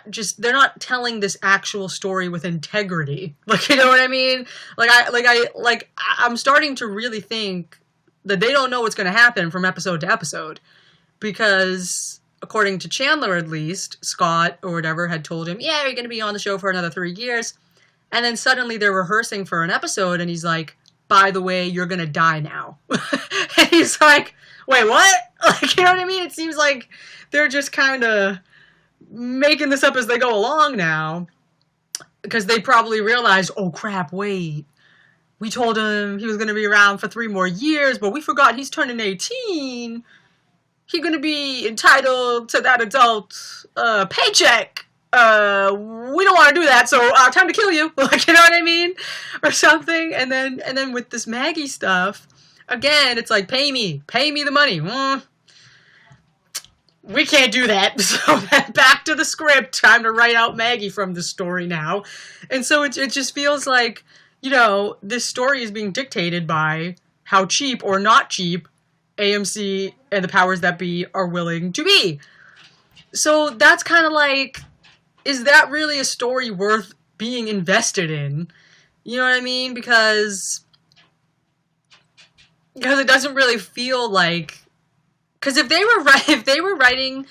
telling this actual story with integrity. Like, you know what I mean? I'm starting to really think that they don't know what's going to happen from episode to episode, because according to Chandler, at least, Scott or whatever had told him, yeah, you're going to be on the show for another 3 years. And then suddenly they're rehearsing for an episode and he's like, by the way, you're going to die now. And he's like, wait, what? Like, you know what I mean? It seems like they're just kind of making this up as they go along now, because they probably realized, oh crap, wait, we told him he was going to be around for 3 more years, but we forgot he's turning 18. He's going to be entitled to that adult paycheck we don't want to do that, so time to kill you. Like, you know what I mean? Or something. And then with this Maggie stuff, again, it's like, pay me the money. We can't do that. So back to the script. Time to write out Maggie from the story now. And so it just feels like, you know, this story is being dictated by how cheap or not cheap AMC and the powers that be are willing to be. So that's kind of like, is that really a story worth being invested in? You know what I mean? Because it doesn't really feel like, because if they were writing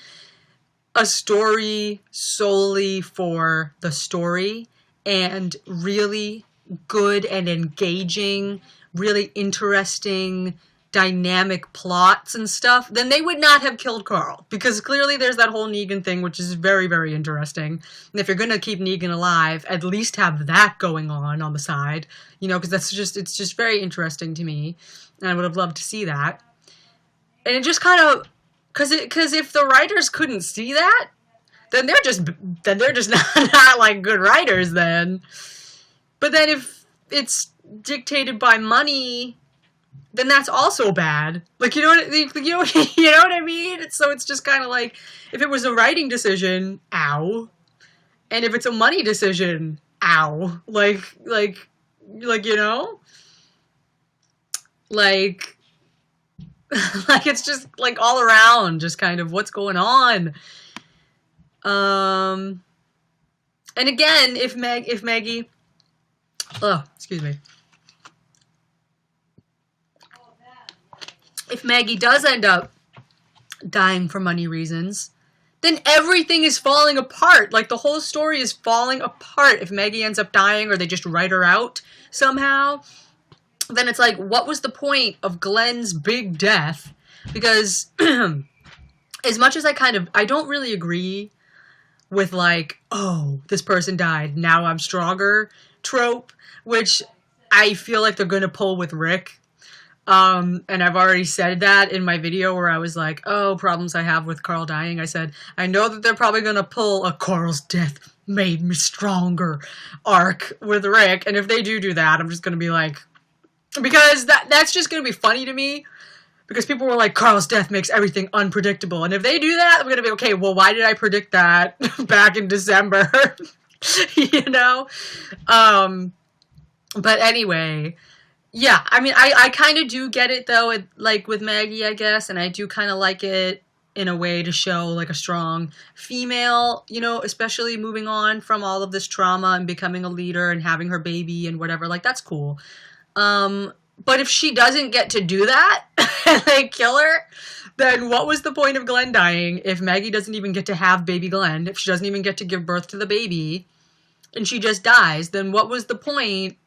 a story solely for the story and really good and engaging, really interesting, dynamic plots and stuff, then they would not have killed Carl. Because clearly there's that whole Negan thing, which is very, very interesting. And if you're going to keep Negan alive, at least have that going on the side. You know, because it's just very interesting to me. And I would have loved to see that. And it just kind of, because if the writers couldn't see that, then they're just not like good writers then. But then if it's dictated by money, then that's also bad. Like, you know what I mean? So it's just kind of like, if it was a writing decision, ow. And if it's a money decision, ow. Like, you know? Like, like, it's just, like, all around, just kind of what's going on. And again, if Maggie, excuse me. If Maggie does end up dying for money reasons, then everything is falling apart. Like, the whole story is falling apart. If Maggie ends up dying or they just write her out somehow, then it's like, what was the point of Glenn's big death? Because as much as I don't really agree with, like, oh, this person died, now I'm stronger trope, which I feel like they're going to pull with Rick. And I've already said that in my video where I was like, oh, problems I have with Carl dying. I said, I know that they're probably going to pull a Carl's death made me stronger arc with Rick. And if they do that, I'm just going to be like, because that's just going to be funny to me. Because people were like, Carl's death makes everything unpredictable. And if they do that, I'm going to be, okay, well, why did I predict that back in December? You know? But anyway, yeah, I mean, I kind of do get it, though, like, with Maggie, I guess, and I do kind of like it in a way to show, like, a strong female, you know, especially moving on from all of this trauma and becoming a leader and having her baby and whatever, like, that's cool. But if she doesn't get to do that, and they kill her, then what was the point of Glenn dying if Maggie doesn't even get to have baby Glenn, if she doesn't even get to give birth to the baby, and she just dies, then what was the point?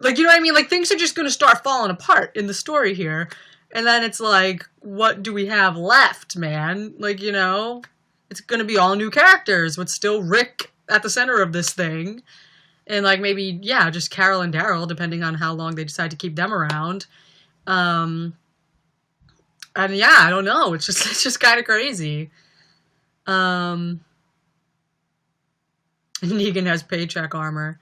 Like, you know what I mean? Like, things are just going to start falling apart in the story here. And then it's like, what do we have left, man? Like, you know, it's going to be all new characters with still Rick at the center of this thing. And, like, maybe, yeah, just Carol and Daryl, depending on how long they decide to keep them around. And, yeah, I don't know. It's just kind of crazy. Negan has paycheck armor.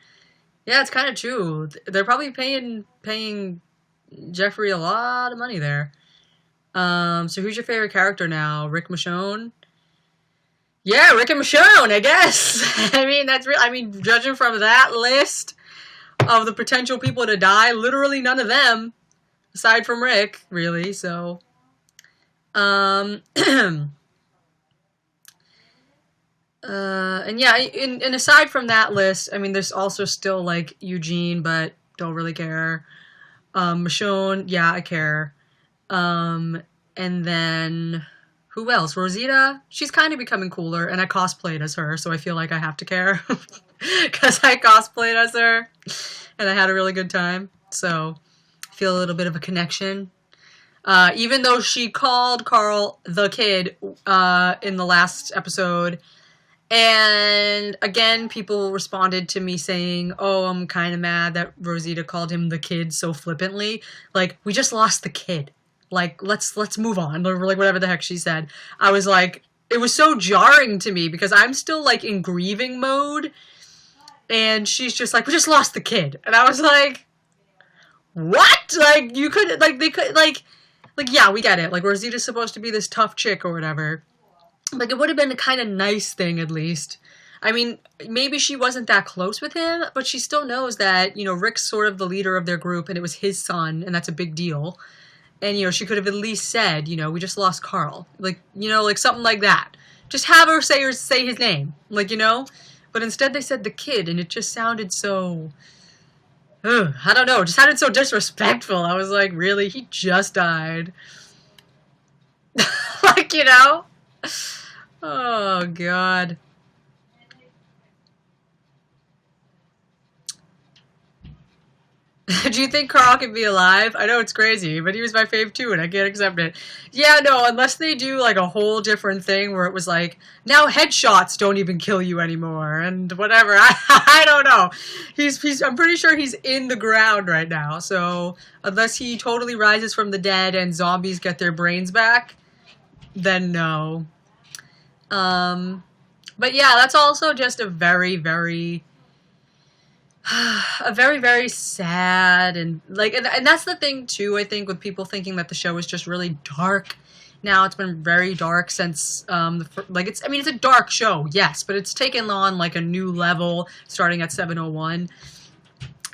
Yeah, it's kind of true. They're probably paying Jeffrey a lot of money there. So who's your favorite character now? Rick Michonne? Yeah, Rick and Michonne, I guess. I mean, that's real. I mean, judging from that list of the potential people to die, literally none of them, aside from Rick, really. So, and yeah, and aside from that list, I mean, there's also still, like, Eugene, but don't really care. Michonne, yeah, I care. And then, who else? Rosita? She's kind of becoming cooler, and I cosplayed as her, so I feel like I have to care. Because I cosplayed as her, and I had a really good time. So, I feel a little bit of a connection. Even though she called Carl the kid in the last episode. And again, people responded to me saying, oh, I'm kind of mad that Rosita called him the kid so flippantly. Like, we just lost the kid. Like, let's move on. Or like, whatever the heck she said. I was like, it was so jarring to me because I'm still like in grieving mode, and she's just like, we just lost the kid, and I was like, what? Like, you could, like, they could, like, yeah, we get it. Like, Rosita's supposed to be this tough chick or whatever. Like, it would have been a kind of nice thing, at least. I mean, maybe she wasn't that close with him, but she still knows that, you know, Rick's sort of the leader of their group, and it was his son, and that's a big deal. And, you know, she could have at least said, you know, we just lost Carl. Like, you know, like something like that. Just have her say his name. Like, you know? But instead they said the kid, and it just sounded so... Ugh, I don't know. It just sounded so disrespectful. I was like, really? He just died. Like, you know? Oh, God. Do you think Carl can be alive? I know it's crazy, but he was my fave too, and I can't accept it. Yeah, no, unless they do like a whole different thing where it was like, now headshots don't even kill you anymore, and whatever. I don't know. I'm pretty sure he's in the ground right now, so unless he totally rises from the dead and zombies get their brains back, then no. But yeah, that's also just a very, very... a very, very sad and like, and that's the thing too, I think, with people thinking that the show is just really dark. Now it's been very dark since, like, I mean, it's a dark show, yes, but it's taken on like a new level starting at 701.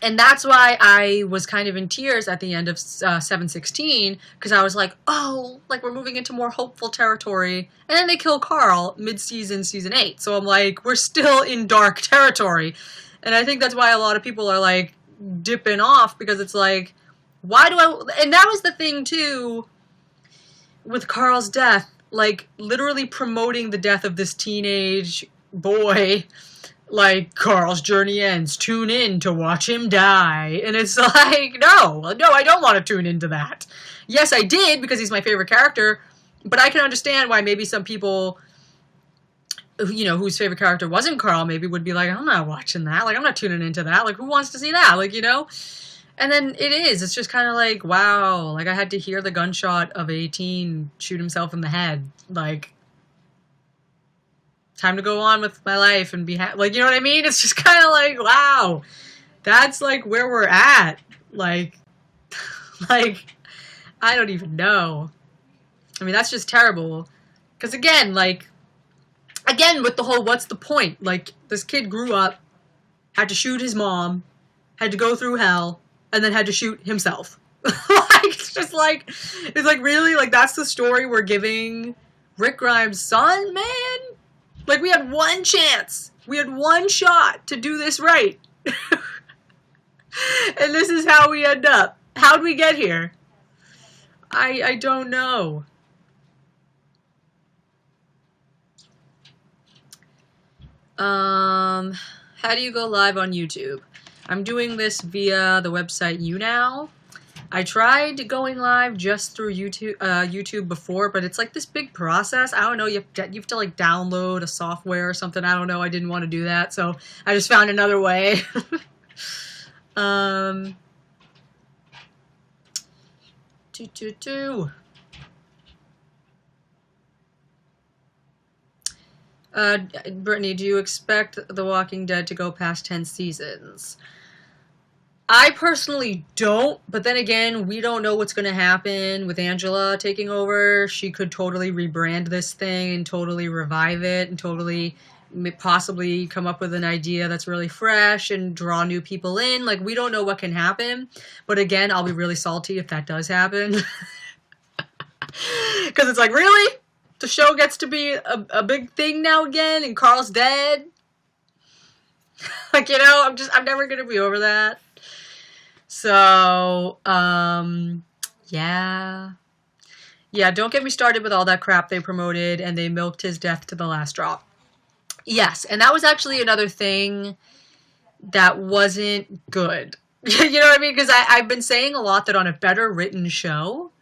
And that's why I was kind of in tears at the end of 716, because I was like, oh, like, we're moving into more hopeful territory. And then they kill Carl mid-season, season 8. So I'm like, we're still in dark territory. And I think that's why a lot of people are, like, dipping off, because it's like, why do I... And that was the thing, too, with Carl's death. Like, literally promoting the death of this teenage boy. Like, Carl's journey ends. Tune in to watch him die. And it's like, no, I don't want to tune into that. Yes, I did, because he's my favorite character. But I can understand why maybe some people... you know, whose favorite character wasn't Carl, maybe would be like, I'm not watching that. Like, I'm not tuning into that. Like, who wants to see that? Like, you know? And then it is. It's just kind of like, wow. Like, I had to hear the gunshot of a teen shoot himself in the head. Like, time to go on with my life and be happy. Like, you know what I mean? It's just kind of like, wow. That's, like, where we're at. Like, like, I don't even know. I mean, that's just terrible. Because, again, like... Again, with the whole, what's the point? Like, this kid grew up, had to shoot his mom, had to go through hell, and then had to shoot himself. Like, it's just like, it's like, really? Like, that's the story we're giving Rick Grimes' son, man? Like, we had one chance. We had one shot to do this right. And this is how we end up. How'd we get here? I don't know. How do you go live on YouTube? I'm doing this via the website YouNow. I tried going live just through YouTube before, but it's like this big process. I don't know, you have to like download a software or something. I don't know, I didn't want to do that, so I just found another way. Brittany, do you expect The Walking Dead to go past 10 seasons? I personally don't, but then again, we don't know what's going to happen with Angela taking over. She could totally rebrand this thing and totally revive it and totally possibly come up with an idea that's really fresh and draw new people in. Like, we don't know what can happen, but again, I'll be really salty if that does happen. Because it's like, really? The show gets to be a big thing now again, and Carl's dead. Like, you know, I'm never gonna be over that. So, yeah. Yeah, don't get me started with all that crap they promoted, and they milked his death to the last drop. Yes, and that was actually another thing that wasn't good. You know what I mean? Because I've been saying a lot that on a better written show,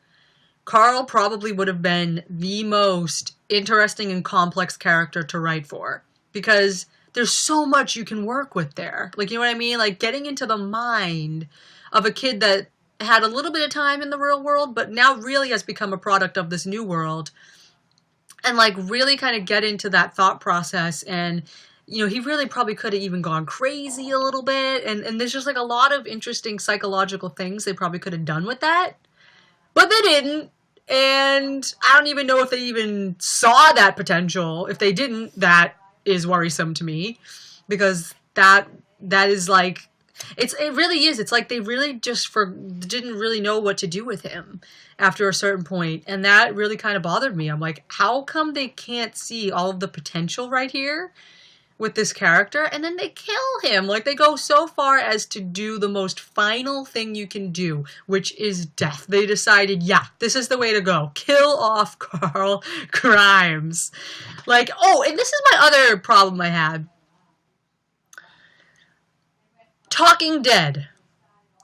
Carl probably would have been the most interesting and complex character to write for. Because there's so much you can work with there. Like, you know what I mean? Like, getting into the mind of a kid that had a little bit of time in the real world, but now really has become a product of this new world. and like really kind of get into that thought process. And he really probably could have even gone crazy a little bit, and there's just like a lot of interesting psychological things they probably could have done with that, but they didn't. And I don't even know if they even saw that potential. If they didn't, that is worrisome to me, because that is like, it really is. It's like they really just didn't really know what to do with him after a certain point, and that really kind of bothered me. I'm like, how come they can't see all of the potential right here with this character, and then they kill him? Like, they go so far as to do the most final thing you can do, which is death. They decided, yeah, this is the way to go. Kill off Carl Grimes. Like, oh, and this is my other problem I had. Talking Dead.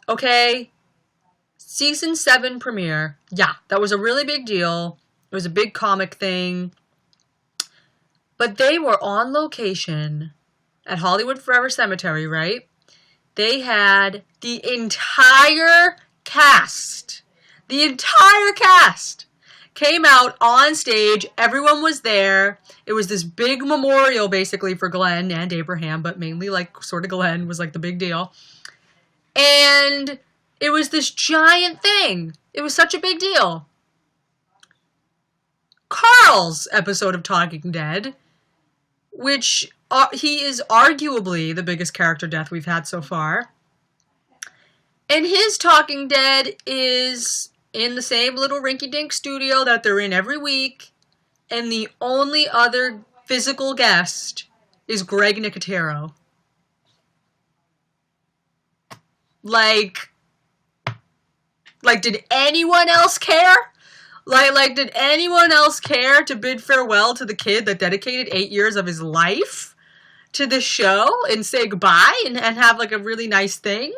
Okay? Season 7 premiere. Yeah, that was a really big deal. It was a big comic thing. But they were on location at Hollywood Forever Cemetery, right? They had the entire cast. The entire cast came out on stage. Everyone was there. It was this big memorial, basically, for Glenn and Abraham, but mainly, like, sort of Glenn was, like, the big deal. And it was this giant thing. It was such a big deal. Carl's episode of Talking Dead, which he is arguably the biggest character death we've had so far. And his Talking Dead is in the same little rinky-dink studio that they're in every week. And the only other physical guest is Greg Nicotero. Like, did anyone else care? Like, did anyone else care to bid farewell to the kid that dedicated 8 years of his life to the show and say goodbye and have, like, a really nice thing?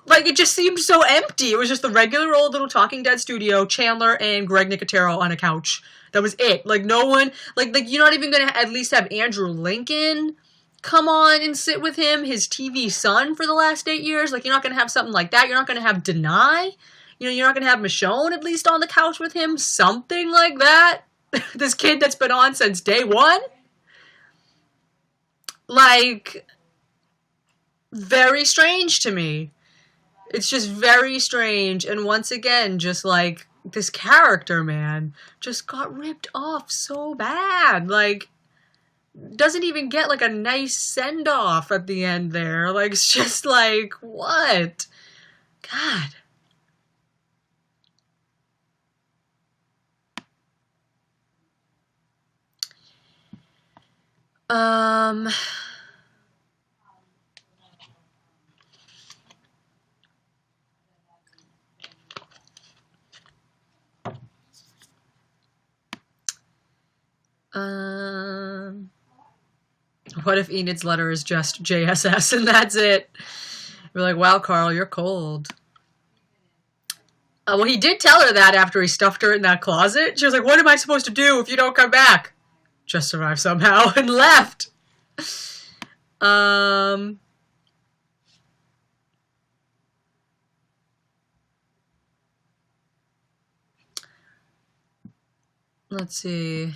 Like, it just seemed so empty. It was just the regular old little Talking Dead studio, Chandler and Greg Nicotero on a couch. That was it. Like, no one, like you're not even going to at least have Andrew Lincoln come on and sit with him, his TV son for the last 8 years. Like, you're not going to have something like that. You're not going to have Denai. You're not going to have Michonne at least on the couch with him. Something like that. This kid that's been on since day one. Like, very strange to me. It's just very strange. And once again, just like, this character, man, just got ripped off so bad. Like, doesn't even get like a nice send-off at the end there. Like, it's just like, what? God. What if Enid's letter is just JSS and that's it? We're like, wow, Carl, you're cold. Well, he did tell her that after he stuffed her in that closet. She was like, what am I supposed to do if you don't come back? Just survive somehow, and left. Let's see.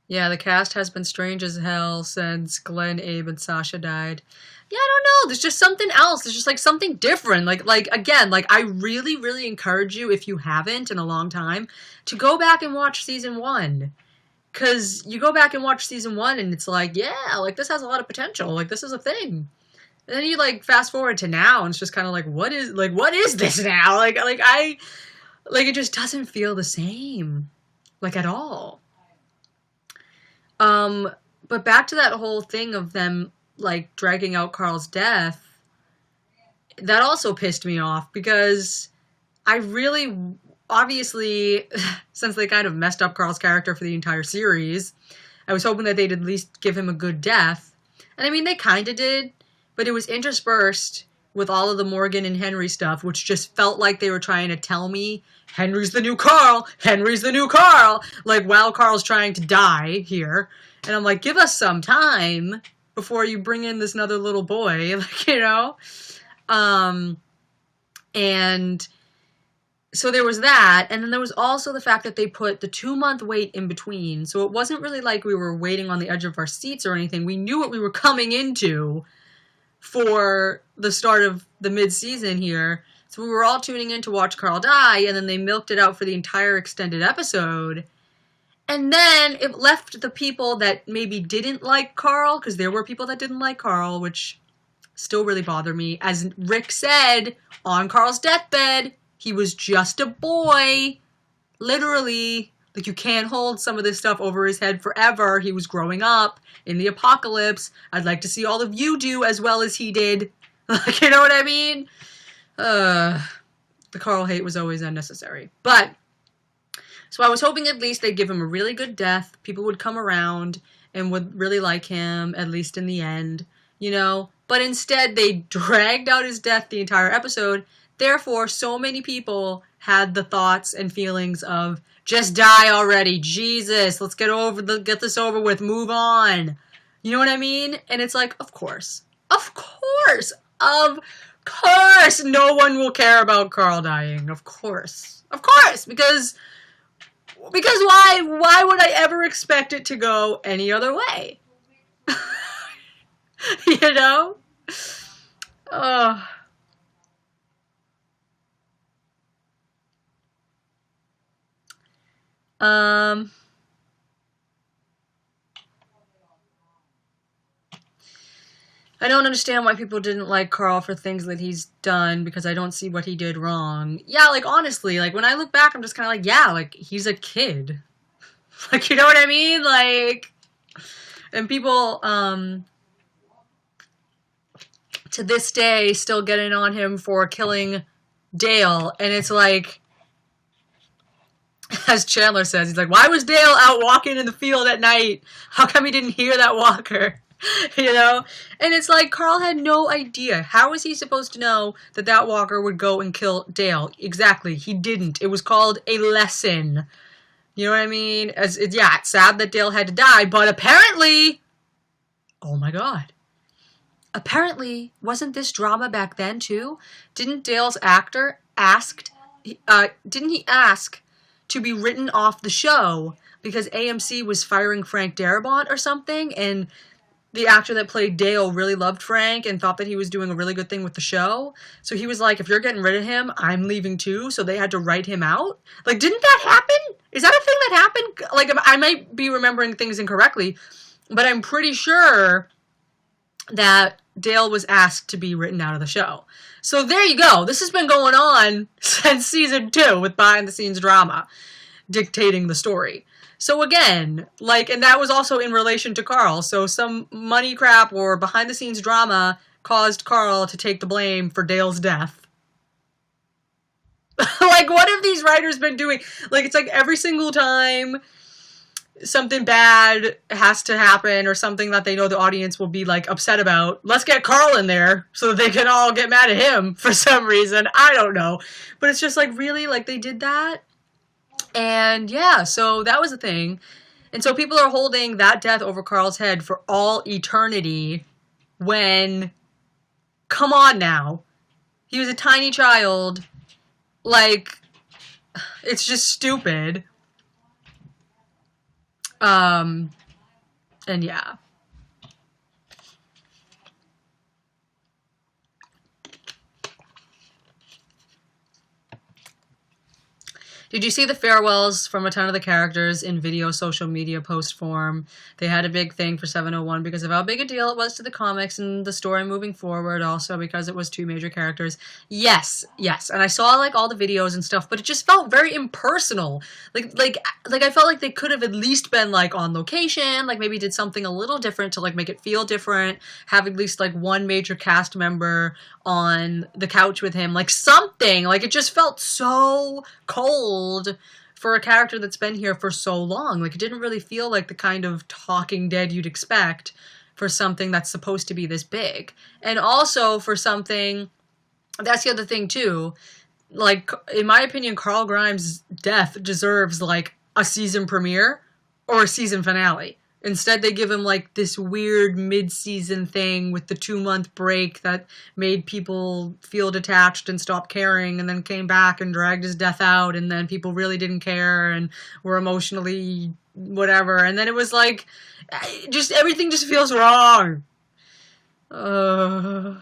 Yeah, the cast has been strange as hell since Glenn, Abe, and Sasha died. Yeah, I don't know. There's just something else. There's just like something different. Like again, like I really, really encourage you, if you haven't in a long time, to go back and watch season 1. Cause you go back and watch season 1 and it's like, yeah, like this has a lot of potential. Like this is a thing. And then you like fast forward to now and it's just kind of like, what is this now? Like it just doesn't feel the same. Like at all. But back to that whole thing of them, like, dragging out Carl's death, that also pissed me off, because I really, obviously, since they kind of messed up Carl's character for the entire series, I was hoping that they'd at least give him a good death. And I mean, they kind of did, but it was interspersed with all of the Morgan and Henry stuff, which just felt like they were trying to tell me, Henry's the new Carl, Henry's the new Carl, like, while Carl's trying to die here. And I'm like, give us some time before you bring in this another little boy, like, you know? And So there was that, and then there was also the fact that they put the 2-month wait in between. So it wasn't really like we were waiting on the edge of our seats or anything. We knew what we were coming into for the start of the mid-season here. So we were all tuning in to watch Carl die, and then they milked it out for the entire extended episode. And then it left the people that maybe didn't like Carl, because there were people that didn't like Carl, which still really bothered me. As Rick said on Carl's deathbed, he was just a boy. Literally. Like, you can't hold some of this stuff over his head forever. He was growing up in the apocalypse. I'd like to see all of you do as well as he did. Like, you know what I mean? The Carl hate was always unnecessary. But, so I was hoping at least they'd give him a really good death. People would come around and would really like him, at least in the end, you know? But instead, they dragged out his death the entire episode. Therefore, so many people had the thoughts and feelings of, just die already, Jesus, let's get this over with, move on. You know what I mean? And it's like, of course, no one will care about Carl dying, of course, because why would I ever expect it to go any other way? You know? Oh. I don't understand why people didn't like Carl for things that he's done, because I don't see what he did wrong. Yeah, like, honestly, like, when I look back, I'm just kind of like, yeah, like, he's a kid. Like, you know what I mean? Like, and people, to this day, still getting on him for killing Dale, and it's like, as Chandler says, he's like, why was Dale out walking in the field at night? How come he didn't hear that walker? You know? And it's like, Carl had no idea. How was he supposed to know that that walker would go and kill Dale? Exactly. He didn't. It was called a lesson. You know what I mean? Yeah, it's sad that Dale had to die, but apparently, oh my God. Apparently, wasn't this drama back then too? Didn't Dale's actor didn't he ask to be written off the show because AMC was firing Frank Darabont or something, and the actor that played Dale really loved Frank and thought that he was doing a really good thing with the show. So he was like, if you're getting rid of him, I'm leaving too. So they had to write him out. Like, didn't that happen? Is that a thing that happened? Like, I might be remembering things incorrectly, but I'm pretty sure that Dale was asked to be written out of the show. So there you go. This has been going on since season 2 with behind the scenes drama dictating the story. So again, like, and that was also in relation to Carl. So some money crap or behind the scenes drama caused Carl to take the blame for Dale's death. Like, what have these writers been doing? Like, it's like every single time something bad has to happen or something that they know the audience will be, like, upset about, let's get Carl in there so that they can all get mad at him for some reason. I don't know. But it's just like, really? Like, they did that? And yeah, so that was a thing. And so people are holding that death over Carl's head for all eternity when, come on now, he was a tiny child. Like, it's just stupid. And yeah. Did you see the farewells from a ton of the characters in video social media post form? They had a big thing for 701 because of how big a deal it was to the comics and the story moving forward, also because it was 2 major characters. Yes. And I saw, like, all the videos and stuff, but it just felt very impersonal. Like I felt like they could have at least been, like, on location, like maybe did something a little different to, like, make it feel different, have at least, like, one major cast member on the couch with him, like something. Like, it just felt so cold for a character that's been here for so long. Like, it didn't really feel like the kind of Talking Dead you'd expect for something that's supposed to be this big. And also for something, that's the other thing too, like, in my opinion, Carl Grimes' death deserves, like, a season premiere or a season finale. Instead, they give him like this weird mid-season thing with the 2-month break that made people feel detached and stop caring, and then came back and dragged his death out, and then people really didn't care and were emotionally whatever. And then it was like, just everything just feels wrong. Uh,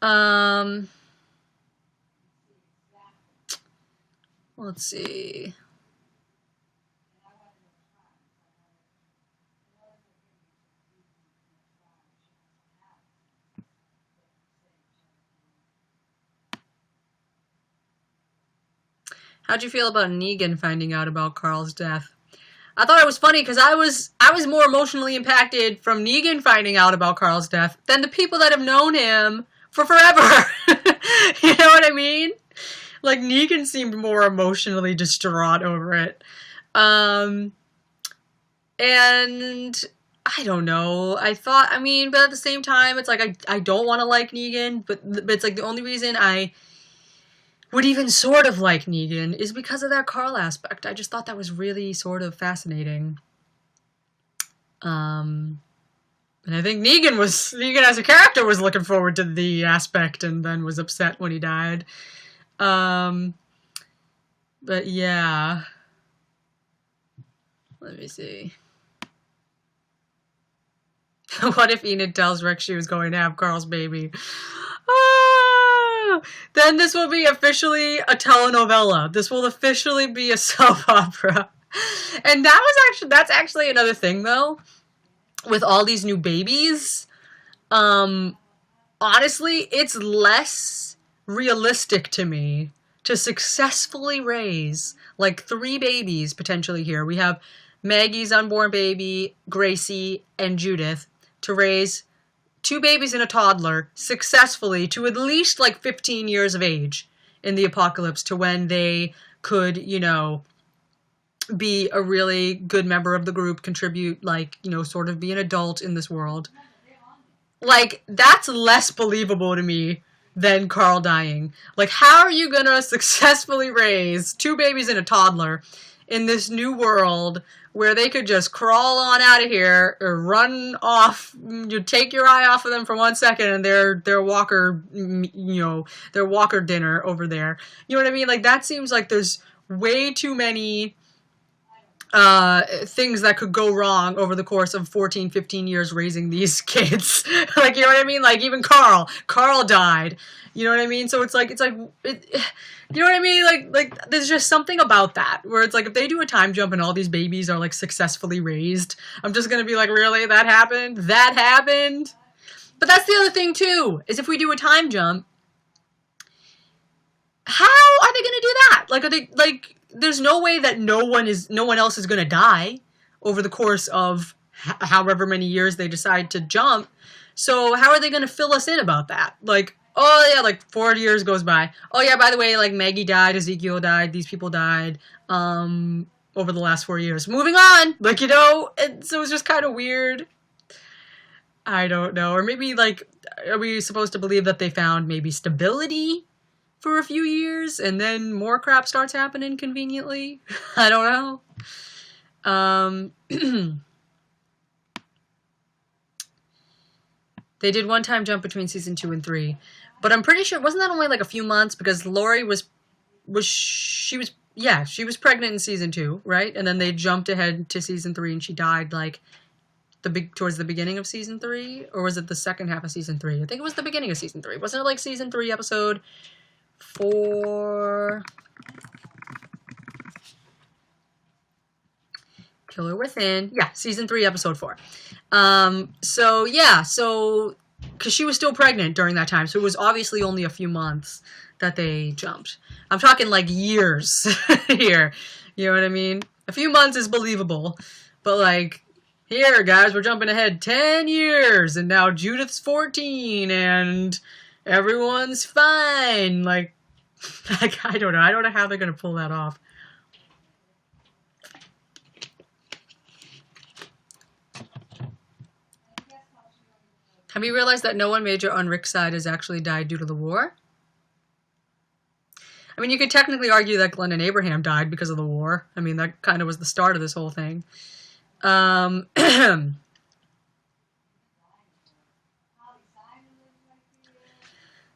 um, let's see. How'd you feel about Negan finding out about Carl's death? I thought it was funny because I was more emotionally impacted from Negan finding out about Carl's death than the people that have known him for forever. You know what I mean? Like, Negan seemed more emotionally distraught over it. Um, and I don't know. I mean, but at the same time, it's like I don't want to like Negan, but it's like the only reason I would even sort of like Negan is because of that Carl aspect. I just thought that was really sort of fascinating. Um, and I think Negan as a character was looking forward to the aspect and then was upset when he died. Um, but yeah, let me see. What if Enid tells Rick she was going to have Carl's baby? Ah, then this will be officially a telenovela. This will officially be a soap opera. And that's actually another thing though. With all these new babies, um, honestly, it's less realistic to me to successfully raise like 3 babies potentially here. We have Maggie's unborn baby, Gracie, and Judith, to raise 2 babies and a toddler successfully to at least like 15 years of age in the apocalypse, to when they could, be a really good member of the group, contribute, like, sort of be an adult in this world. Like, that's less believable to me than Carl dying. Like, how are you gonna successfully raise 2 babies and a toddler in this new world where they could just crawl on out of here or run off? You take your eye off of them for 1 second and their walker, their walker dinner over there. You know what I mean? Like, that seems like there's way too many things that could go wrong over the course of 14, 15 years raising these kids. Like, you know what I mean? Like, even Carl died. You know what I mean? So you know what I mean? Like, there's just something about that where it's like, if they do a time jump and all these babies are like successfully raised, I'm just gonna be like, really? That happened? That happened? But that's the other thing too, is if we do a time jump, how are they gonna do that? Like, are they, like, there's no way that no one else is going to die over the course of however many years they decide to jump. So how are they going to fill us in about that? Like, oh yeah, like 40 years goes by. Oh yeah, by the way, like Maggie died, Ezekiel died, these people died over the last 4 years. Moving on. Like, so it's just kind of weird. I don't know. Or maybe, like, are we supposed to believe that they found maybe stability for a few years and then more crap starts happening conveniently? I don't know. They did one time jump between season 2 and 3, but I'm pretty sure, wasn't that only like a few months, because Lori was pregnant in season 2, right? And then they jumped ahead to season 3 and she died like towards the beginning of season 3, or was it the second half of season 3? I think it was the beginning of season 3. Wasn't it like season 3 episode 4? Killer Within. Yeah, season 3, episode 4. So because she was still pregnant during that time, so it was obviously only a few months that they jumped. I'm talking like years here. You know what I mean? A few months is believable, but like, here, guys, we're jumping ahead 10 years, and now Judith's 14, and everyone's fine. Like, I don't know. I don't know how they're going to pull that off. Have you realized that no one major on Rick's side has actually died due to the war? I mean, you could technically argue that Glenn and Abraham died because of the war. I mean, that kind of was the start of this whole thing.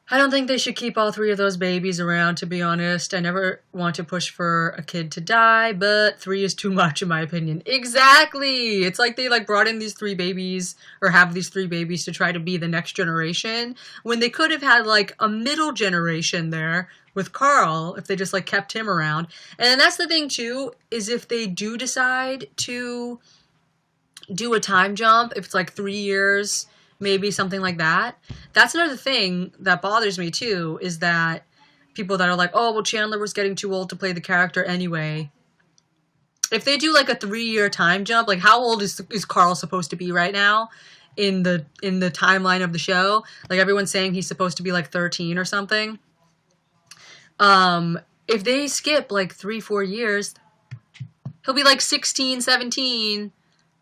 I don't think they should keep all three of those babies around, to be honest. I never want to push for a kid to die, but three is too much, in my opinion. Exactly! It's like they, like, brought in these three babies, or have these three babies to try to be the next generation, when they could have had, like, a middle generation there with Carl, if they just, like, kept him around. And then that's the thing, too, is if they do decide to do a time jump, if it's, like, 3 years, maybe something like that. That's another thing that bothers me too, is that people that are like, oh, well, Chandler was getting too old to play the character anyway. If they do like a 3-year time jump, like how old is Carl supposed to be right now in the timeline of the show? Like everyone's saying he's supposed to be like 13 or something. If they skip like 3-4 years, he'll be like 16, 17.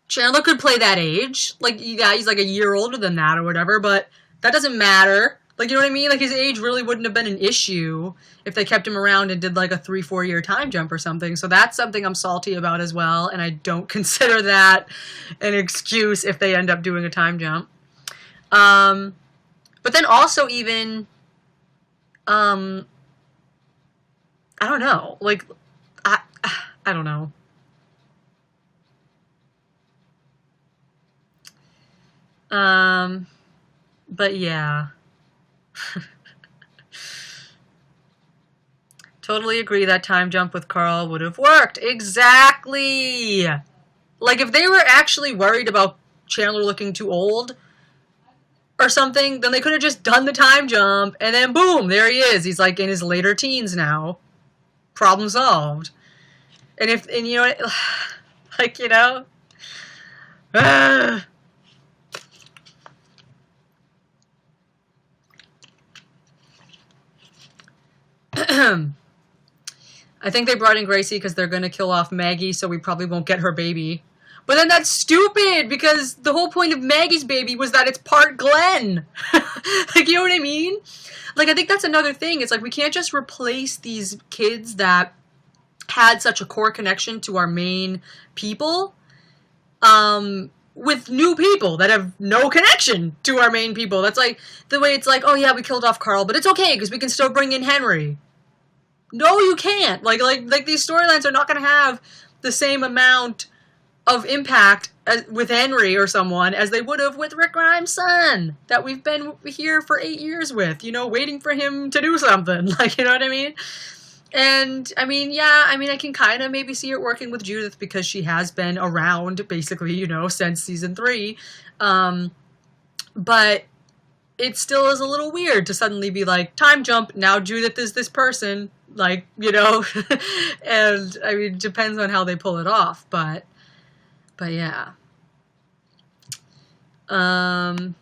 Chandler could play that age. Like, yeah, he's like a year older than that or whatever, but that doesn't matter. Like, you know what I mean? Like, his age really wouldn't have been an issue if they kept him around and did like a 3-4 year time jump or something. So that's something I'm salty about as well, and I don't consider that an excuse if they end up doing a time jump. But then also even, I don't know. Like, I don't know. But yeah. Totally agree that time jump with Carl would have worked. Exactly! Like, if they were actually worried about Chandler looking too old or something, then they could have just done the time jump, and then boom, there he is. He's, like, in his later teens now. Problem solved. And you know, like, you know? I think they brought in Gracie because they're going to kill off Maggie, so we probably won't get her baby. But then that's stupid, because the whole point of Maggie's baby was that it's part Glenn. Like, you know what I mean? Like, I think that's another thing. It's like, we can't just replace these kids that had such a core connection to our main people, with new people that have no connection to our main people. That's like, the way it's like, oh yeah, we killed off Carl, but it's okay, because we can still bring in Henry. No, you can't. Like these storylines are not going to have the same amount of impact with Henry or someone as they would have with Rick Grimes' son that we've been here for 8 years with, you know, waiting for him to do something. Like, you know what I mean? And, I mean, yeah, I mean, I can kind of maybe see it working with Judith because she has been around, basically, you know, since season 3. But it still is a little weird to suddenly be like, time jump, now Judith is this person. Like, you know, and, I mean, it depends on how they pull it off, but yeah. Let's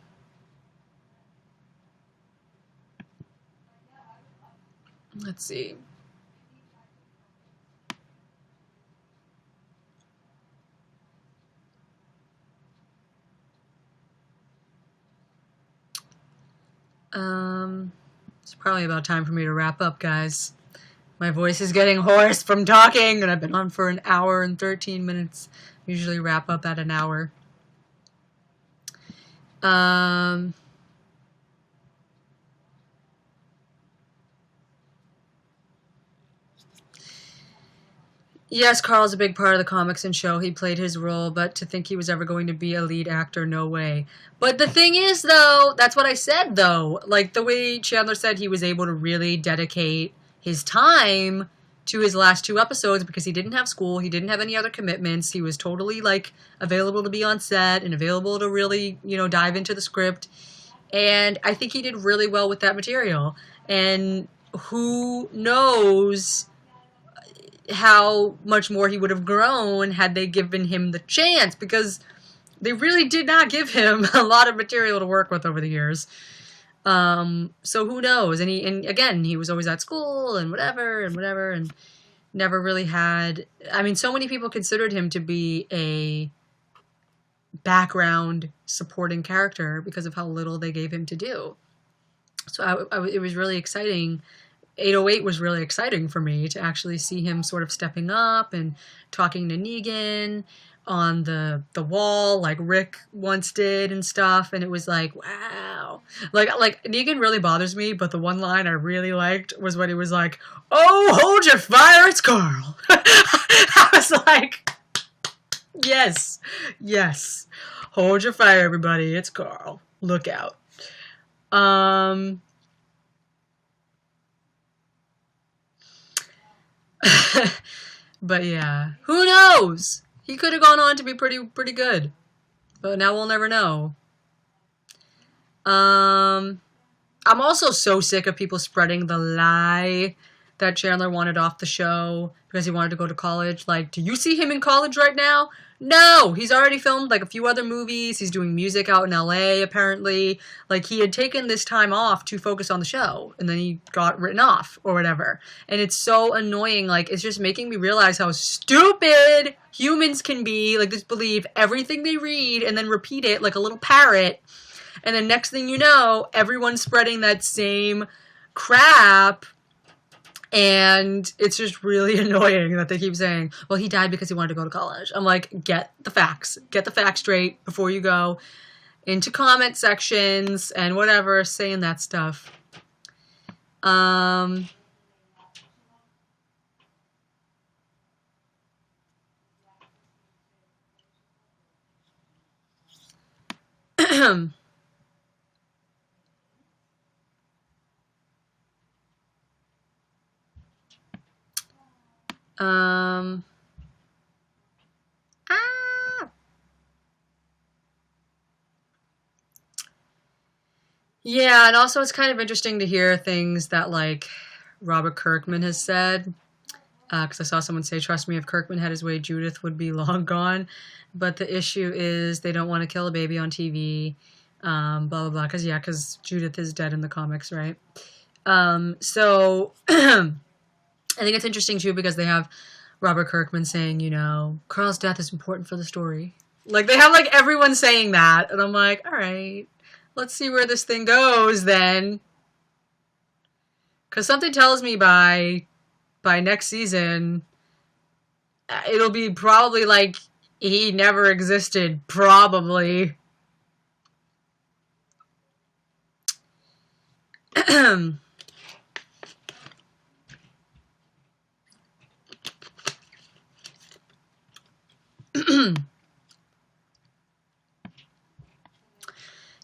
see. It's probably about time for me to wrap up, guys. My voice is getting hoarse from talking, and I've been on for an hour and 13 minutes. Usually wrap up at an hour. Yes, Carl's a big part of the comics and show. He played his role, but to think he was ever going to be a lead actor, no way. But the thing is, though, that's what I said, though. Like, the way Chandler said he was able to really dedicate his time to his last 2 episodes because he didn't have school, he didn't have any other commitments, he was totally, like, available to be on set and available to really, you know, dive into the script. And I think he did really well with that material. And who knows how much more he would have grown had they given him the chance, because they really did not give him a lot of material to work with over the years. So who knows? And again, he was always at school and whatever, and never really had, I mean, so many people considered him to be a background supporting character because of how little they gave him to do. So it was really exciting 808 was really exciting for me to actually see him sort of stepping up and talking to Negan on the wall like Rick once did and stuff, and it was like, wow. Like Negan really bothers me, but the one line I really liked was when he was like, "Oh, hold your fire, it's Carl." I was like, yes. Yes. Hold your fire, everybody. It's Carl. Look out. Um But yeah, who knows? He could have gone on to be pretty good, but now we'll never know. Um, I'm also so sick of people spreading the lie that Chandler wanted off the show because he wanted to go to college. Like, do you see him in college right now? No, he's already filmed like a few other movies. He's doing music out in LA apparently. Like he had taken this time off to focus on the show and then he got written off or whatever. And it's so annoying. Like it's just making me realize how stupid humans can be. Like just believe everything they read and then repeat it like a little parrot. And then next thing you know, everyone's spreading that same crap. And it's just really annoying that they keep saying, well, he died because he wanted to go to college. I'm like, get the facts. Get the facts straight before you go into comment sections and whatever, saying that stuff. um, ah. Yeah, and also it's kind of interesting to hear things that like Robert Kirkman has said. Because I saw someone say, trust me, if Kirkman had his way, Judith would be long gone. But the issue is they don't want to kill a baby on TV, blah, blah, blah. Because Judith is dead in the comics, right? So I think it's interesting, too, because they have Robert Kirkman saying, you know, Carl's death is important for the story. Like, they have, like, everyone saying that. And I'm like, all right, let's see where this thing goes, then. Because something tells me by next season, it'll be probably like he never existed, probably.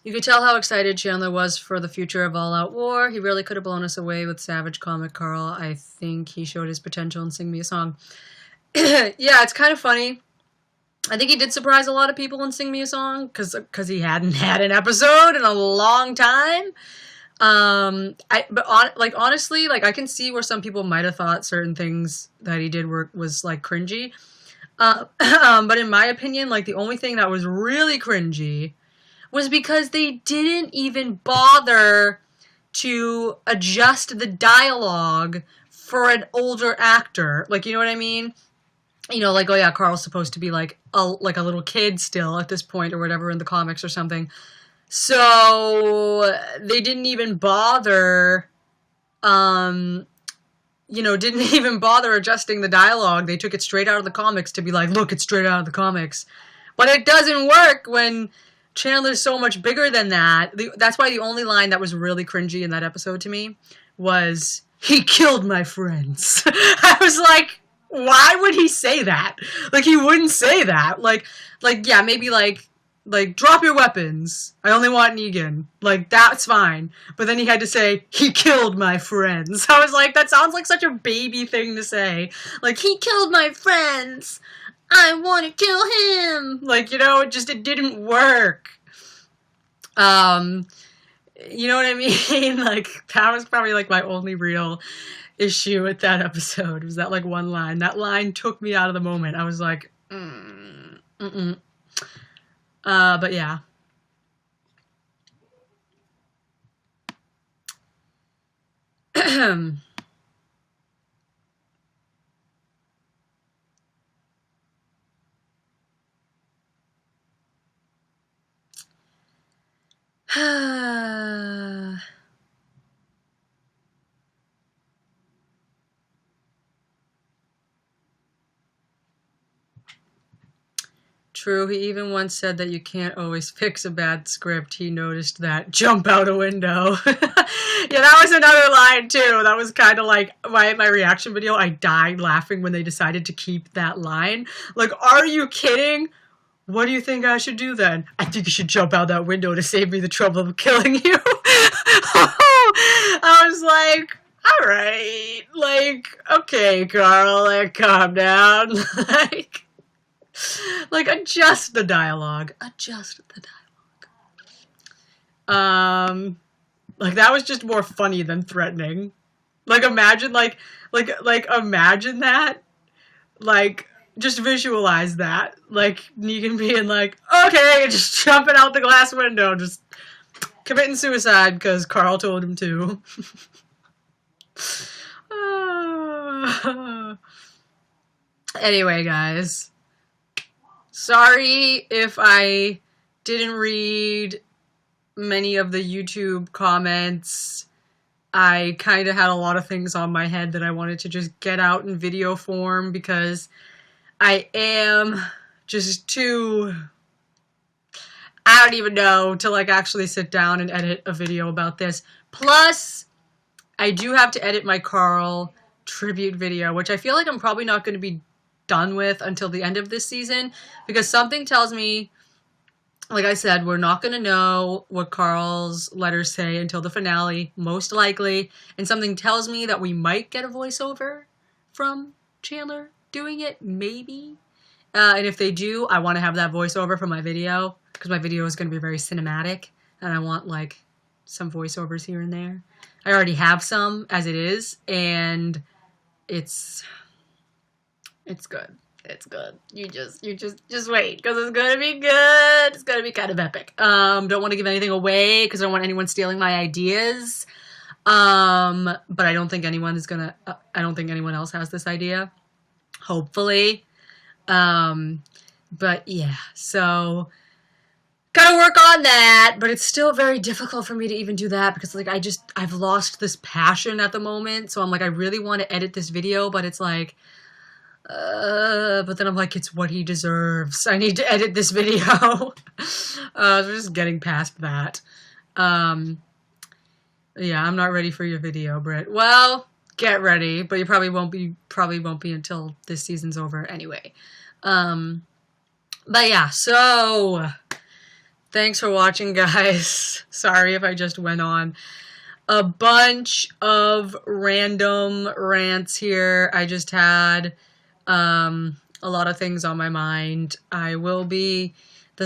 You could tell how excited Chandler was for the future of All Out War. He really could have blown us away with Savage Comic Carl. I think he showed his potential in Sing Me a Song. Yeah, it's kind of funny. I think he did surprise a lot of people in Sing Me a Song because he hadn't had an episode in a long time. Honestly, like I can see where some people might have thought certain things that he did was like cringy. But in my opinion, like the only thing that was really cringy was because they didn't even bother to adjust the dialogue for an older actor. Like, you know what I mean? You know, like, oh yeah, Carl's supposed to be like a little kid still at this point or whatever in the comics or something. So they didn't even bother, didn't even bother adjusting the dialogue. They took it straight out of the comics to be like, look, it's straight out of the comics. But it doesn't work when Chandler's so much bigger than that. That's why the only line that was really cringy in that episode to me was, he killed my friends. I was like, why would he say that? Like, he wouldn't say that. Yeah, maybe drop your weapons. I only want Negan. Like, that's fine. But then he had to say, he killed my friends. I was like, that sounds like such a baby thing to say. Like, he killed my friends. I want to kill him. Like, it didn't work. You know what I mean? Like, that was probably, like, my only real issue with that episode. Was that, like, one line. That line took me out of the moment. I was like, but yeah. True, he even once said that you can't always fix a bad script. He noticed that. Jump out a window. Yeah, that was another line, too. That was kind of like my reaction video. I died laughing when they decided to keep that line. Like, are you kidding? What do you think I should do then? I think you should jump out that window to save me the trouble of killing you. I was like, all right. Like, okay, Carl, like, calm down. Like, adjust the dialogue. Adjust the dialogue. Like, that was just more funny than threatening. Like, imagine, like, imagine that. Like, just visualize that. Like, Negan being like, okay, just jumping out the glass window, just committing suicide because Carl told him to. Anyway, guys. Sorry if I didn't read many of the YouTube comments. I kind of had a lot of things on my head that I wanted to just get out in video form because I am just too... I don't even know to like actually sit down and edit a video about this. Plus, I do have to edit my Carl tribute video, which I feel like I'm probably not going to be done with until the end of this season because something tells me, like I said, we're not going to know what Carl's letters say until the finale, most likely, and something tells me that we might get a voiceover from Chandler doing it, maybe, and if they do, I want to have that voiceover for my video because my video is going to be very cinematic and I want like some voiceovers here and there. I already have some as it is, and it's good. It's good. You just wait, because it's gonna be good. It's gonna be kind of epic. Don't want to give anything away because I don't want anyone stealing my ideas. But I don't think anyone is gonna. I don't think anyone else has this idea. Hopefully. But yeah, so gotta work on that. But it's still very difficult for me to even do that because like I've lost this passion at the moment. So I'm like I really want to edit this video, but it's like. But then I'm like, it's what he deserves. I need to edit this video. So just getting past that. Yeah, I'm not ready for your video, Britt. Well, get ready, but you probably won't be until this season's over anyway. But yeah, so thanks for watching, guys. Sorry if I just went on a bunch of random rants here. I just had a lot of things on my mind. The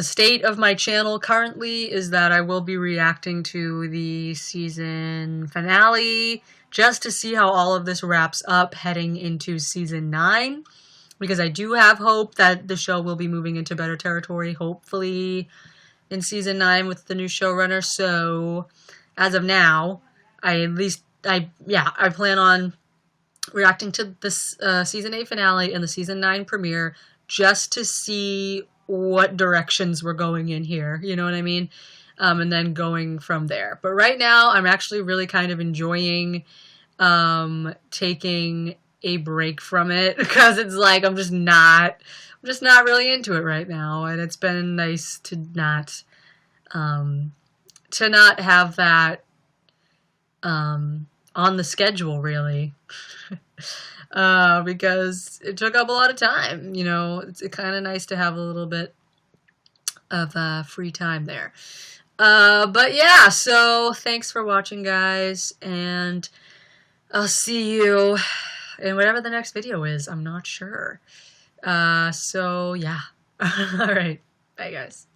state of my channel currently is that I will be reacting to the season finale just to see how all of this wraps up heading into season 9, because I do have hope that the show will be moving into better territory, hopefully in season 9 with the new showrunner. So as of now, I plan on reacting to this season 8 finale and the season 9 premiere just to see what directions we're going in here, you know what I mean? And then going from there. But right now, I'm actually really kind of enjoying taking a break from it because it's like I'm just not really into it right now, and it's been nice to not have that on the schedule, really. Because it took up a lot of time, you know. It's kind of nice to have a little bit of free time there. But yeah, so thanks for watching, guys, and I'll see you in whatever the next video is. I'm not sure. So yeah. All right. Bye, guys.